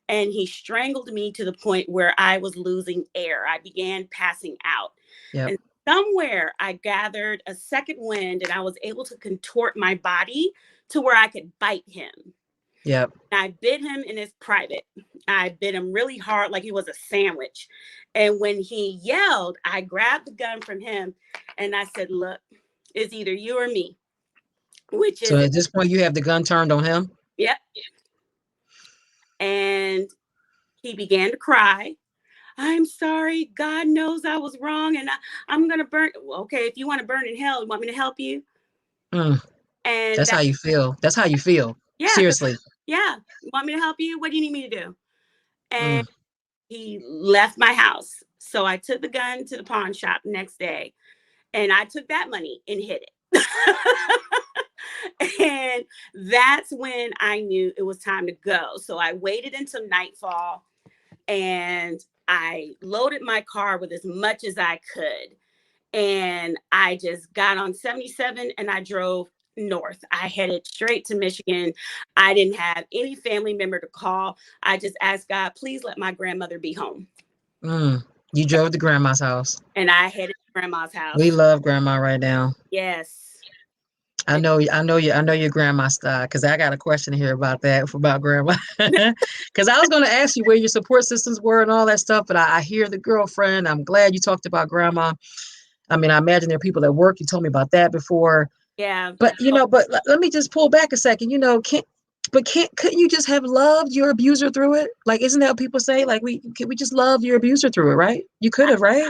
B: and he strangled me to the point where I was losing air. I began passing out.
A: yep,
B: And somewhere I gathered a second wind and I was able to contort my body to where I could bite him.
A: yep.
B: And I bit him in his private. I bit him really hard, like he was a sandwich. And when he yelled, I grabbed the gun from him and I said, look, it's either you or me. Which
A: So
B: is it?
A: at this point, you have the gun turned on him.
B: Yep. And he began to cry. I'm sorry. God knows I was wrong and I'm going to burn. Okay, if you want to burn in hell, you want me to help you?
A: Mm,
B: And
A: that's how you feel. That's how you feel.
B: yeah,
A: Seriously.
B: yeah. You want me to help you? What do you need me to do? And
A: Mm,
B: he left my house. So I took the gun to the pawn shop next day and I took that money and hid it. And that's when I knew it was time to go. So I waited until nightfall and I loaded my car with as much as I could. And I just got on 77 and I drove north. I headed straight to Michigan. I didn't have any family member to call. I just asked God, please let my grandmother be home.
A: mm. You drove to grandma's house.
B: And I headed to grandma's
A: We
B: house.
A: love grandma right now.
B: Yes.
A: I know your grandma style because I got a question here about that about grandma. Because I was going to ask you where your support systems were and all that stuff, but I hear the girlfriend. I'm glad you talked about grandma. I mean, I imagine there are people at work. You told me about that before,
B: Yeah.
A: but let me just pull back a second. Couldn't you just have loved your abuser through it? Like, isn't that what people say? Like, we just love your abuser through it, right? You could have, right?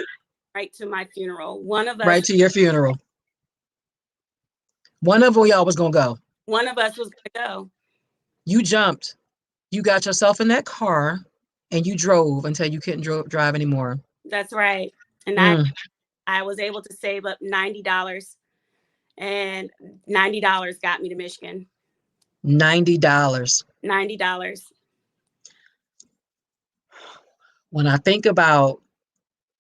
B: Right to my funeral. One of us
A: Right to your funeral. One of y'all was gonna go.
B: was going to go.
A: You jumped. You got yourself in that car, and you drove until you couldn't drive anymore.
B: That's right. And
A: Mm,
B: I was able to save up $90 and $90 got me to Michigan.
A: $90.
B: $90.
A: when I think about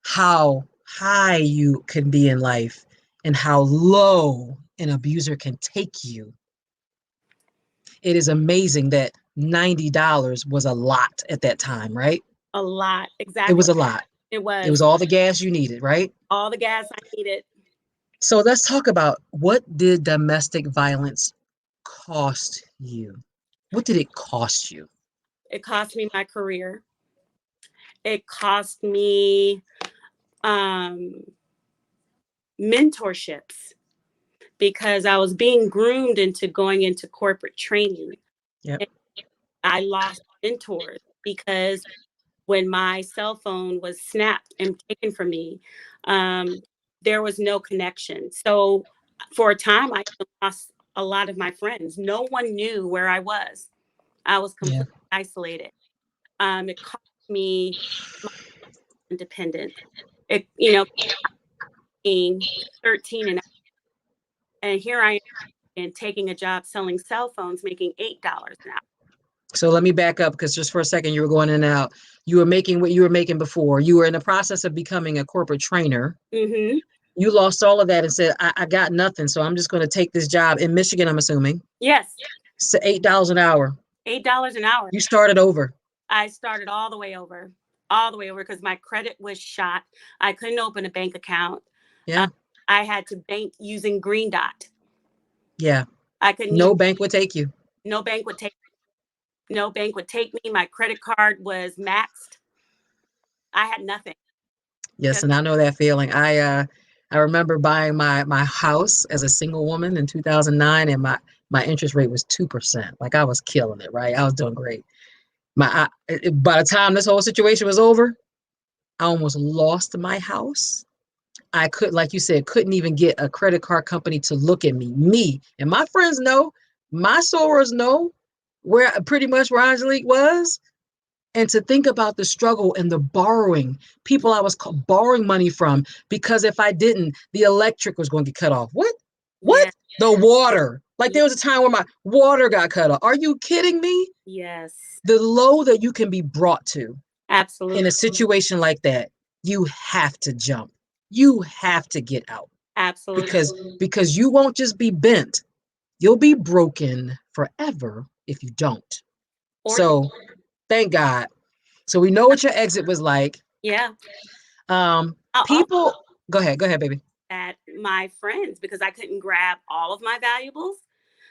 A: how high you can be in life and how low an abuser can take you, it is amazing that $90 was a lot at that time, right?
B: A lot.
A: It was
B: Exactly.
A: a lot.
B: It
A: It was
B: was
A: all the gas you needed, right?
B: all the gas I needed.
A: So let's talk about, what did domestic violence cost you? What did it cost you?
B: It cost me my career. It cost me um, mentorships because I was being groomed into going into corporate training.
A: Yep.
B: And I lost mentors because when my cell phone was snapped and taken from me, um, there was no connection. So for a time, I lost a lot of my friends. No one knew where I was. I was
A: Yeah.
B: completely isolated. It cost me my independence. It, being 13 and here I am and taking a job selling cell phones, making $8 an hour.
A: So let me back up, because just for a second you were going in and out. You were making what you were making before. You were in the process of becoming a corporate trainer.
B: Mm-hmm.
A: You lost all of that and said, I got nothing, so I'm just going to take this job in Michigan, I'm assuming.
B: Yes,
A: So $8 an hour.
B: $8 an hour.
A: You started over.
B: I started all the way over because my credit was shot. I couldn't open a bank account.
A: Yeah.
B: I had to bank using Green Dot.
A: Yeah.
B: I couldn't use
A: No bank would take you.
B: no bank would take no bank would take me. My credit card was maxed. I had nothing
A: Yes,
B: because
A: and I know that feeling. I remember buying my house as a single woman in 2009, and my interest rate was 2%. Like, I was killing it, right? I was doing great. By the time this whole situation was over, I almost lost my house. I could, like you said, couldn't even get a credit card company to look at me. Me and my friends know, my sorors know where, pretty much where Angelique was. And to think about the struggle and the borrowing, people I was borrowing money from, because if I didn't, the electric was going to get cut off. What? What?
B: yeah,
A: The water. Like,
B: yeah,
A: there was a time where my water got cut off. Are you kidding me?
B: yes,
A: The low that you can be brought to in
B: absolutely,
A: a situation like that, you have to jump. You have to get out,
B: absolutely.
A: because you won't just be bent. You'll be broken forever if you don't.
B: Or
A: So thank God. So we know what your exit was like.
B: yeah, I'll
A: People, go ahead, baby.
B: at my friends because I couldn't grab all of my valuables.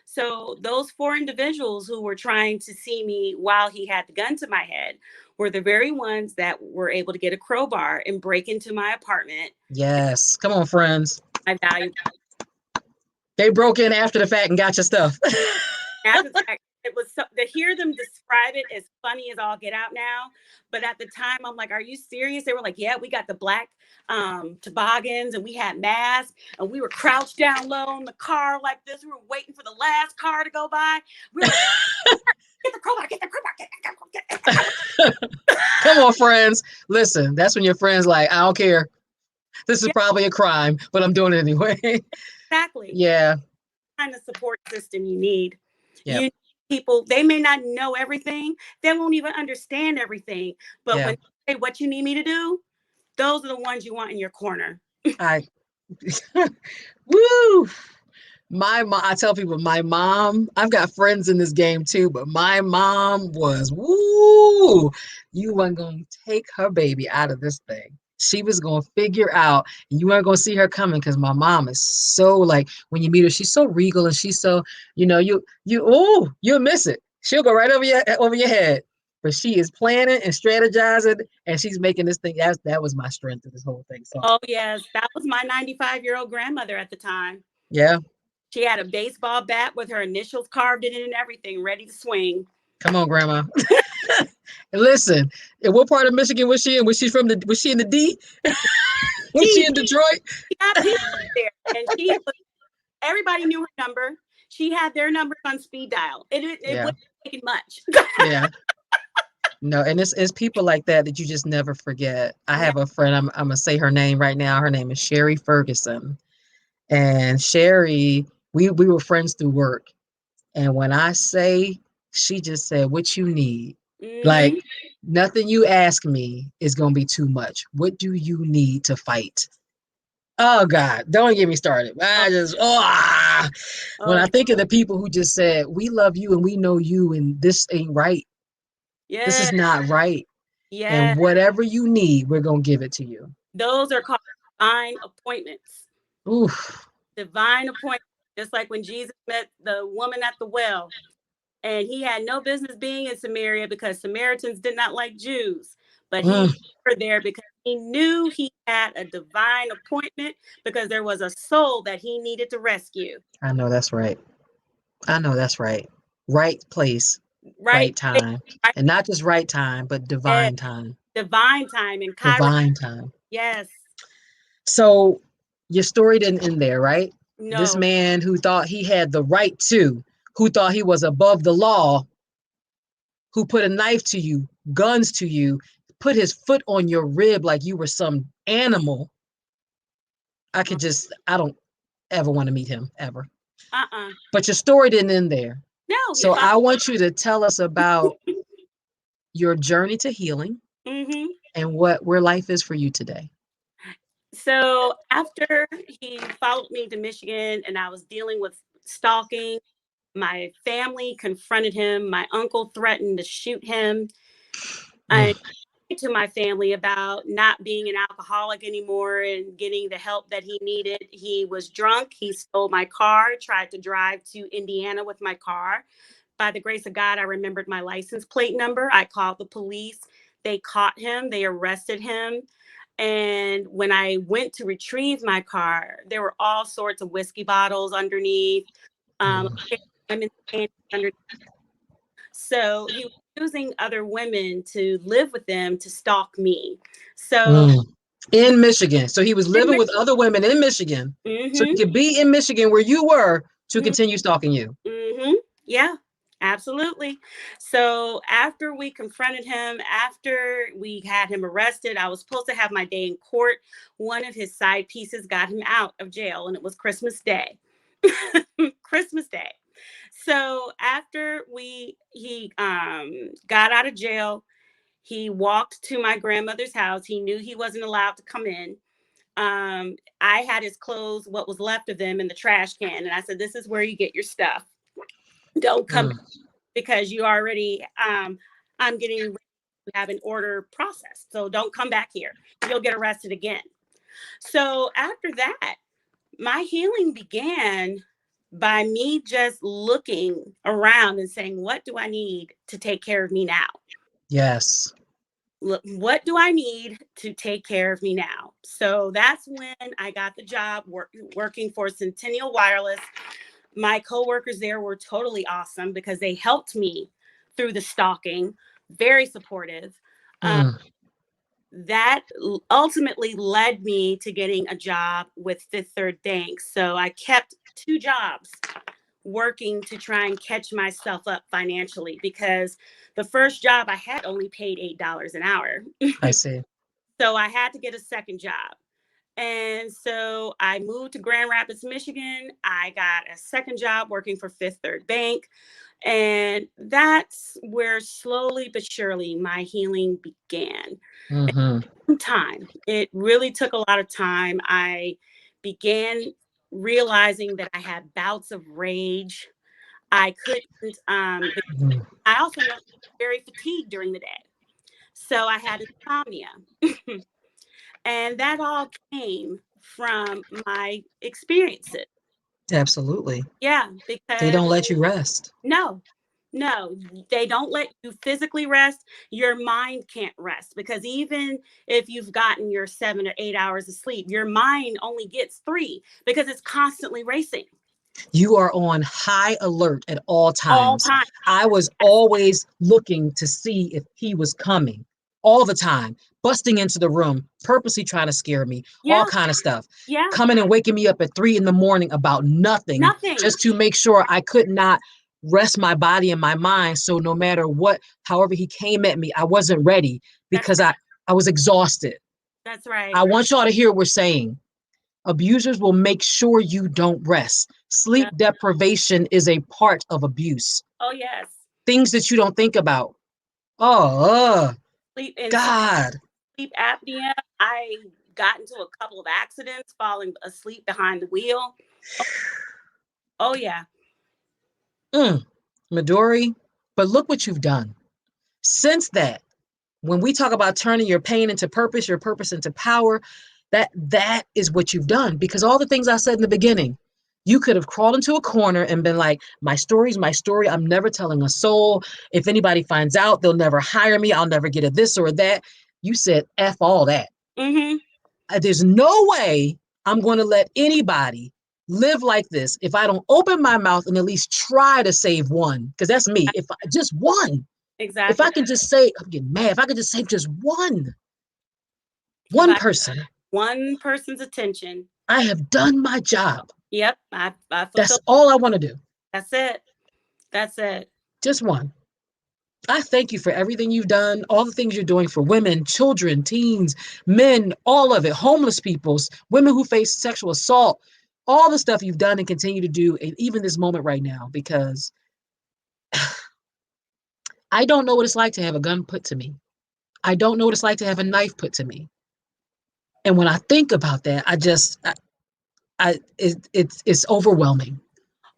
B: So those four individuals who were trying to see me while he had the gun to my head were the very ones that were able to get a crowbar and break into my apartment.
A: Yes, come on, friends.
B: My value
A: They broke in after the fact and got your stuff.
B: after the fact, it was so, to hear them describe it as funny as all get out now. But at the time, I'm like, "Are you serious?" They were like, "Yeah, we got the black toboggans and we had masks and we were crouched down low in the car like this. We were waiting for the last car to go by. We were like, get the crowbar, get the crowbar, get the crowbar."
A: Come on, friends. Listen, that's when your friends like, I don't care. This is
B: Yeah,
A: probably a crime, but I'm doing it anyway.
B: exactly.
A: Yeah.
B: Kind of support system you need. You
A: Yep.
B: need people, they may not know everything, they won't even understand everything. But
A: Yeah.
B: when they say what you need me to do, those are the ones you want in your corner.
A: I woo. My mom, I tell people, my mom, I've got friends in this game too, but my mom was, woo, you weren't going to take her baby out of this thing. She was going to figure out, and you weren't going to see her coming, because my mom is so, like, when you meet her, she's so regal, and she's so, you'll miss it. She'll go right over your head. But she is planning and strategizing, and she's making this thing. That was my strength of this whole thing. So,
B: Oh, yes. That was my 95-year-old grandmother at the time.
A: yeah,
B: She had a baseball bat with her initials carved in it and everything, ready to swing.
A: come on, Grandma. Listen, in what part of Michigan was she in? Was she in the D? Was she
B: She,
A: in Detroit?
B: she got people there, and everybody knew her number. She had their numbers on speed dial. It
A: Yeah,
B: wouldn't take much.
A: yeah. No, and it's people like that you just never forget. I
B: Yeah.
A: have a friend, I'm gonna say her name right now. Her name is Sherry Ferguson. And Sherry, we were friends through work. And when I say, she just said, what you need? Like,
B: Hmm.
A: Nothing you ask me is going to be too much. What do you need to fight? Oh God, don't get me started.
B: Oh,
A: When I
B: okay.
A: think of the people who just said, we love you and we know you and this ain't right. This is
B: Yeah.
A: not right.
B: Yeah.
A: And whatever you need, we're going to give it to you.
B: Those are called divine appointments.
A: Oof.
B: Divine appointments. Just like when Jesus met the woman at the well, and he had no business being in Samaria because Samaritans did not like Jews. But he
A: Mm,
B: were there because he knew he had a divine appointment because there was a soul that he needed to rescue.
A: I know that's right. I know that's right. Right place,
B: Right?
A: right time.
B: Right.
A: And not just right time, but
B: Yes.
A: divine time.
B: Divine time and Kairos.
A: Divine time.
B: Yes.
A: So your story didn't end there, right? This
B: No.
A: man who thought he had the right to, who thought he was above the law, who put a knife to you, guns to you, put his foot on your rib like you were some animal. I don't ever want to meet him ever.
B: Uh-uh.
A: But your story didn't end there.
B: No, he
A: So
B: followed.
A: I want you to tell us about your journey to healing
B: Mm-hmm.
A: and where life is for you today.
B: So after he followed me to Michigan and I was dealing with stalking, my family confronted him. My uncle threatened to shoot him.
A: Mm,
B: I talked to my family about not being an alcoholic anymore and getting the help that he needed. He was drunk. He stole my car, tried to drive to Indiana with my car. By the grace of God, I remembered my license plate number. I called the police. They caught him. They arrested him. And when I went to retrieve my car, there were all sorts of whiskey bottles underneath, um,
A: mm,
B: women's panties underneath. So he was using other women to live with them to stalk me. So
A: mm. In Michigan. So he was living with other women in Michigan. So he
B: mm-hmm,
A: could be in Michigan where you were to continue stalking you.
B: mm-hmm, yeah, absolutely. So after we confronted him, after we had him arrested, I was supposed to have my day in court. One of his side pieces got him out of jail, and it was Christmas Day. Christmas Day. So after we he got out of jail, he walked to my grandmother's house. He knew he wasn't allowed to come in. I had his clothes, what was left of them, in the trash can, and I said, "This is where you get your stuff. Don't come back
A: Mm,
B: because you already. I'm getting ready to have an order processed, so don't come back here. You'll get arrested again." So after that, my healing began by me just looking around and saying, what do I need to take care of me now?
A: yes.
B: Look, what do I need to take care of me now? So that's when I got the job working for Centennial Wireless. My coworkers there were totally awesome because they helped me through the stalking, very supportive. Um,
A: Mm,
B: that ultimately led me to getting a job with Fifth Third Bank. So I kept two jobs working to try and catch myself up financially because the first job I had only paid $8 an hour.
A: I see.
B: So I had to get a second job. And so I moved to Grand Rapids, Michigan. I got a second job working for Fifth Third Bank. And that's where slowly but surely my healing began.
A: Mm-hmm.
B: Time. It really took a lot of time. I began realizing that I had bouts of rage. I couldn't,
A: Mm,
B: I also know very fatigued during the day. So I had insomnia. And that all came from my experiences.
A: absolutely.
B: Yeah,
A: They
B: because
A: don't let you rest.
B: no, no, they don't let you physically rest. Your mind can't rest because even if you've gotten your 7 or 8 hours of sleep, your mind only gets three because it's constantly racing
A: You are on high alert at all
B: all
A: times.
B: time.
A: I was always looking to see if he was coming all the time, busting into the room, purposely trying to scare me, all
B: Yeah,
A: kind of stuff,
B: yeah,
A: coming and waking me up at 3 in the morning about nothing,
B: nothing.
A: just to make sure I could not rest my body and my mind. So no matter what, however he came at me, I wasn't ready
B: That's
A: because I was exhausted.
B: that's right.
A: I want y'all to hear what we're saying. Abusers will make sure you don't rest. Sleep
B: Yeah.
A: deprivation is a part of abuse.
B: Oh yes.
A: Things that you don't think about. Oh,
B: and
A: God.
B: sleep apnea. I got into a couple of accidents falling asleep behind the wheel. Oh yeah.
A: Midori, but look what you've done. Since that, when we talk about turning your pain into purpose, your purpose into power, that is what you've done. Because all the things I said in the beginning, you could have crawled into a corner and been like, my story's my story. I'm never telling a soul. If anybody finds out, they'll never hire me. I'll never get a this or that. You said F all that.
B: Mm-hmm.
A: There's no way I'm going to let anybody live like this if I don't open my mouth and at least try to save one. Because that's me. If I, just one, if I
B: Exactly.
A: can just say, I'm getting mad. If I could just save just
B: If
A: one
B: I
A: person,
B: one person's attention,
A: I have done my job.
B: yep, I
A: That's
B: fulfilled.
A: all I want to do.
B: That's it. That's it.
A: Just one. I thank you for everything you've done, all the things you're doing for women, children, teens, men, all of it, homeless people, women who face sexual assault, all the stuff you've done and continue to do, and even this moment right now, because I don't know what it's like to have a gun put to me. I don't know what it's like to have a knife put to me. And when I think about that, it's overwhelming.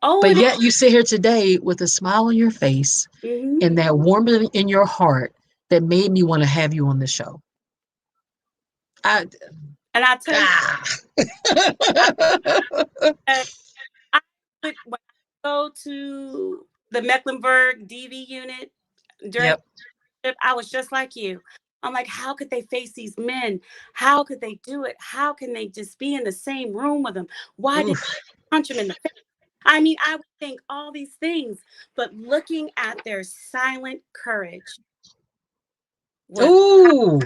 B: Oh,
A: But
B: it is.
A: yet you sit here today with a smile on your face
B: Mm-hmm.
A: and that warmth in your heart that made me want to have you on the show. I
B: And I tell you,
A: ah.
B: I, I would when I go to the Mecklenburg DV unit during
A: Yep.
B: the trip, I was just like you. I'm like, how could they face these men? How could they do it? How can they just be in the same room with them? Why did
A: Oof.
B: they punch him in the face? I mean, I would think all these things, but looking at their silent courage was
A: Ooh.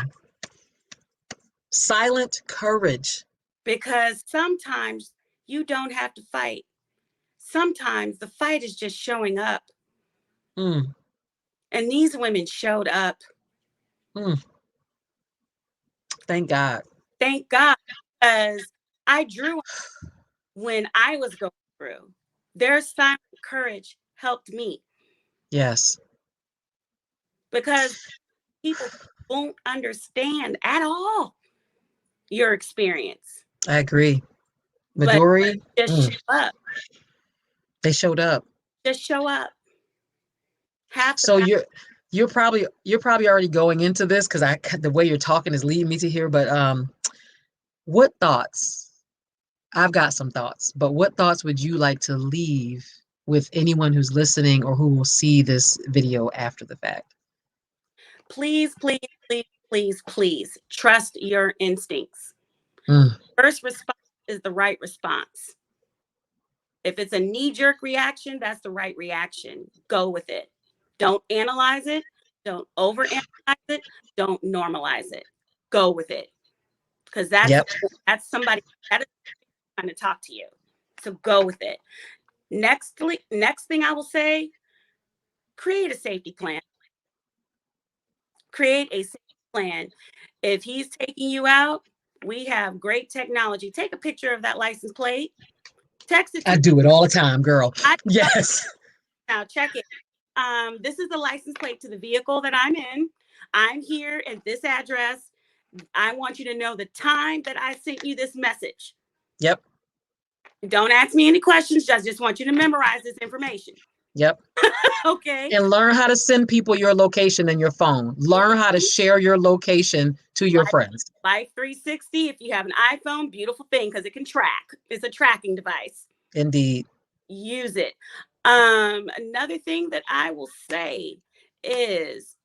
A: Silent courage.
B: because sometimes you don't have to fight. Sometimes the fight is just showing up.
A: Mm,
B: And these women showed up.
A: mm. Thank God.
B: Thank God, because I drew when I was going through. Their silent courage helped me
A: Yes,
B: because people won't understand at all your experience,
A: I agree.
B: but
A: Midori,
B: just show up.
A: they showed up.
B: Just show up. Half the
A: So
B: battle.
A: you're probably already going into this because the way you're talking is leading me to here. But what thoughts? I've got some thoughts, but what thoughts would you like to leave with anyone who's listening or who will see this video after the fact?
B: Please, please, please, please, please trust your instincts.
A: Mm,
B: First response is the right response. If it's a knee jerk reaction, that's the right reaction. Go with it. Don't analyze it. Don't overanalyze it. Don't normalize it. Go with it because
A: yep,
B: that's somebody that is trying to talk to you. So go with it. Next thing I will say, create a safety plan. Create a safety plan. If he's taking you out, we have great technology. Take a picture of that license plate. Text it to
A: I
B: me.
A: do it all the time, girl.
B: I
A: Yes,
B: Now check it. This is the license plate to the vehicle that I'm in. I'm here at this address. I want you to know the time that I sent you this message.
A: yep,
B: Don't ask me any questions. Just want you to memorize this information.
A: yep.
B: Okay.
A: And learn how to send people your location in your phone. Learn how to share your location to your
B: Life,
A: friends.
B: Life 360. If you have an iPhone, beautiful thing because it can track. It's a tracking device.
A: Indeed.
B: Use it. Another thing that I will say is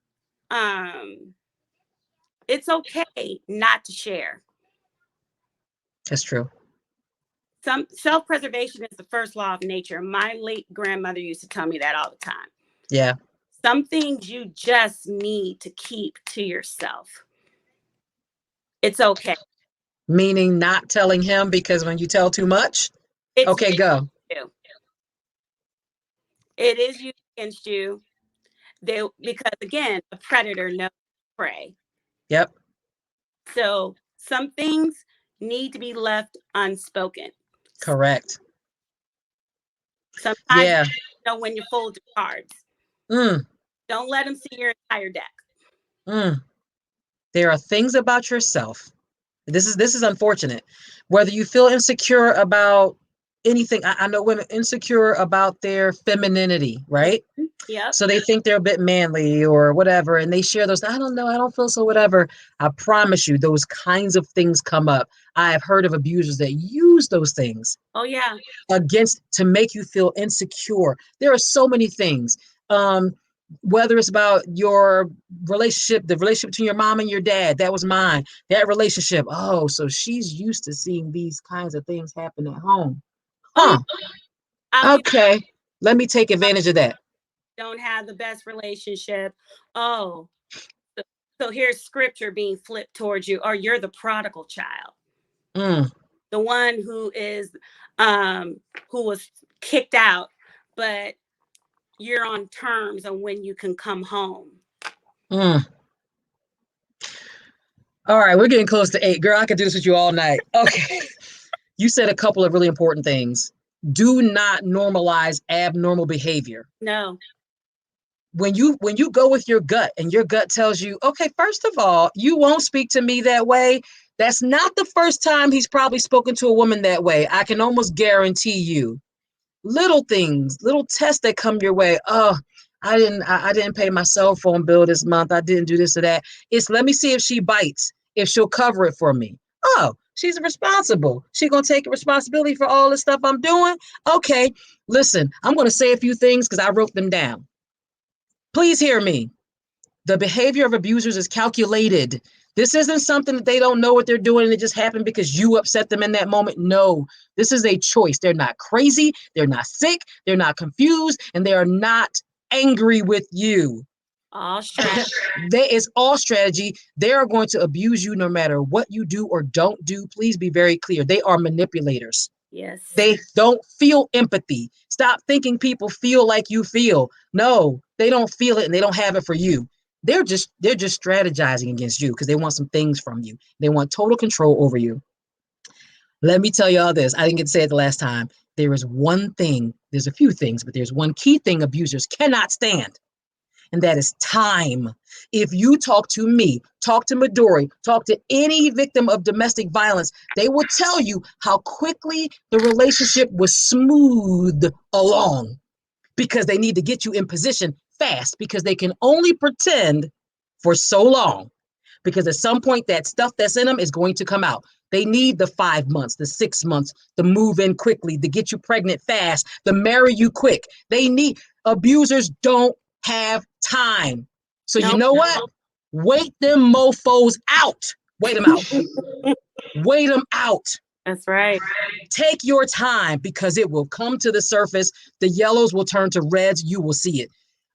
B: it's okay not to share.
A: That's true.
B: Some self-preservation is the first law of nature. My late grandmother used to tell me that all the time.
A: Yeah.
B: Some things you just need to keep to yourself. It's okay.
A: Meaning not telling him because when you tell too much,
B: It's
A: okay, go.
B: you. It is you against you. Because again, a predator knows prey.
A: Yep.
B: So some things need to be left unspoken.
A: Correct.
B: Sometimes you
A: Yeah.
B: know when you fold your cards.
A: Mm,
B: Don't let them see your entire deck.
A: mm. There are things about yourself. This is unfortunate. Whether you feel insecure about anything, I know women insecure about their femininity, right?
B: Yep.
A: So they think they're a bit manly or whatever, and they share those. I don't know, I don't feel so whatever. I promise you, those kinds of things come up. I have heard of abusers that use those things
B: Oh yeah.
A: against to make you feel insecure. There are so many things. Um, whether it's about your relationship, the relationship between your mom and your dad, that was mine. That relationship. Oh, so she's used to seeing these kinds of things happen at home.
B: Oh yeah.
A: Huh.
B: I'll be
A: Okay. Let me take advantage of that.
B: don't have the best relationship. Oh, so, so here's scripture being flipped towards you, or you're the prodigal child,
A: Mm,
B: the one um who was kicked out, but you're on terms on when you can come home.
A: mm. All right, we're getting close to 8. Girl, I could do this with you all night. Okay. You said a couple of really important things. Do not normalize abnormal behavior.
B: No.
A: When you go with your gut and your gut tells you, okay, first of all, you won't speak to me that way. That's not the first time he's probably spoken to a woman that way. I can almost guarantee you. Little things, little tests that come your way. Oh, I didn't pay my cell phone bill this month. I didn't do this or that. It's let me see if she bites, if she'll cover it for me. Oh, she's responsible. She gonna take responsibility for all the stuff I'm doing. Okay, listen, I'm gonna say a few things because I wrote them down. Please hear me. The behavior of abusers is calculated. This isn't something that they don't know what they're doing and it just happened because you upset them in that moment. No, this is a choice. They're not crazy, they're not sick, they're not confused, and they are not angry with you.
B: All stress.
A: It's all strategy. They are going to abuse you no matter what you do or don't do. Please be very clear. They are manipulators.
B: Yes.
A: They don't feel empathy. Stop thinking people feel like you feel. No, they don't feel it and they don't have it for you. They're just strategizing against you because they want some things from you. They want total control over you. Let me tell y'all this. I didn't get to say it the last time. There is one thing, there's a few things, but there's one key thing abusers cannot stand, and that is time. If you talk to me, talk to Midori, talk to any victim of domestic violence, they will tell you how quickly the relationship was smoothed along because they need to get you in position fast because they can only pretend for so long because at some point that stuff that's in them is going to come out. They need the 5 months, the 6 months, the move in quickly, to get you pregnant fast, to marry you quick. They need abusers don't have time. So you
B: Nope.
A: know what? Wait them mofos out. Wait them out. Wait them out.
B: That's right.
A: Take your time because it will come to the surface. The yellows will turn to reds. You will see it.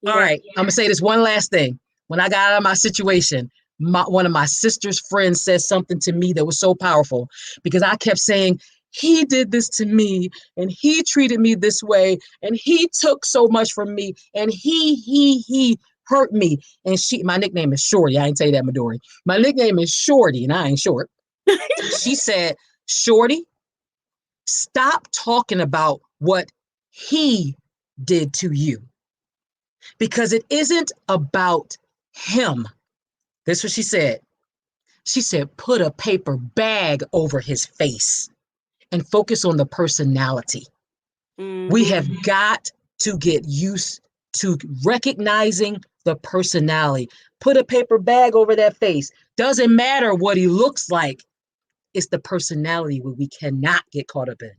A: All
B: Yeah.
A: right. I'm going to say this one last thing. When I got out of my situation, one of my sister's friends said something to me that was so powerful because I kept saying, he did this to me and he treated me this way and he took so much from me and he hurt me. And my nickname is Shorty. I ain't tell you that, Midori. My nickname is Shorty and I ain't short. She said, Shorty, stop talking about what he did to you because it isn't about him. That's what she said. She said, put a paper bag over his face and focus on the personality. We
B: Mm-hmm.
A: have got to get used to recognizing the personality. Put a paper bag over that face. Doesn't matter what he looks like. It's the personality where we cannot get caught up in.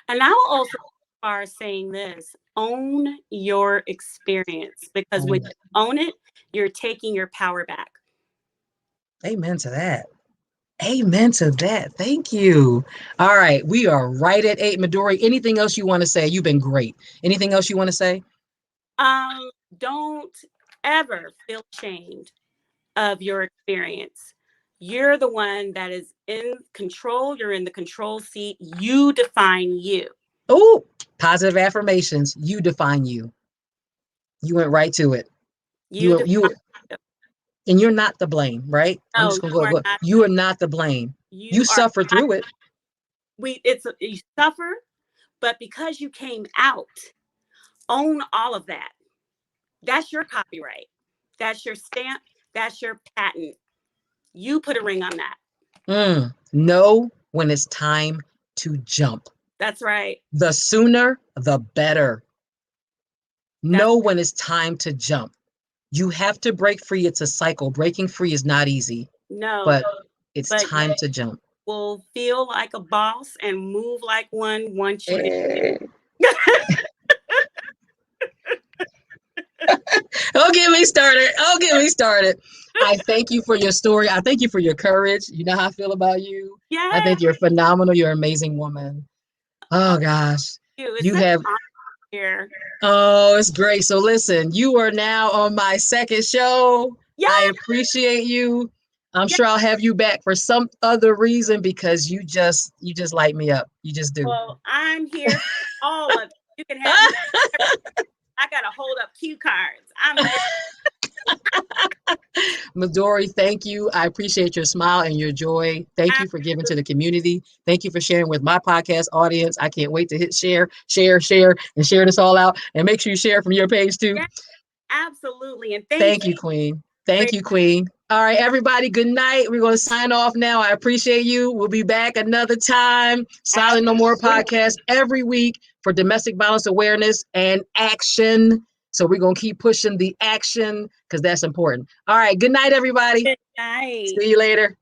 B: And I will also are saying this: own your experience, because when
A: Own
B: you
A: it.
B: own it, you're taking your power back.
A: Amen to that. Amen to that. Thank you. All right. We are right at 8. Midori, anything else you want to say? You've been great. Anything else you want to say?
B: Don't ever feel ashamed of your experience. You're the one that is in control. You're in the control seat. You define you.
A: Oh, positive affirmations. You define you. You went right to it.
B: You
A: You
B: define you.
A: and you're not to blame, right? I'm
B: No,
A: just gonna
B: you
A: go.
B: are not.
A: You are not to blame. You
B: You are
A: suffered
B: not.
A: through it.
B: You suffer, but because you came out, own all of that. That's your copyright. That's your stamp. That's your patent. You put a ring on that.
A: Know when it's time to jump.
B: That's right.
A: The sooner, the better. Know when it's time to jump. You have to break free. It's a cycle. Breaking free is not easy.
B: No.
A: But it's time to jump.
B: Will feel like a boss and move like one once you do.
A: Don't get me started. I thank you for your story. I thank you for your courage. You know how I feel about you.
B: Yeah.
A: I think you're phenomenal. You're an amazing woman. Oh gosh.
B: You have here.
A: Oh, it's great. So listen, you are now on my second show. Yeah. I appreciate you. I'm sure I'll have you back for some other reason because you just light me up. You just do.
B: Well, I'm here for all of it. You can have me. I gotta hold up cue cards. I'm
A: Midori, thank you. I appreciate your smile and your joy. Thank you for giving to the community. Thank you for sharing with my podcast audience. I can't wait to hit share, and share this all out. And make sure you share from your page too.
B: Yeah, absolutely. And
A: thank you, Queen. Thank you, Queen. All right, everybody, good night. We're going to sign off now. I appreciate you. We'll be back another time. Silent No More podcast every week for domestic violence awareness and action. So we're going to keep pushing the action because that's important. All right, good night, everybody.
B: Good night.
A: See you later.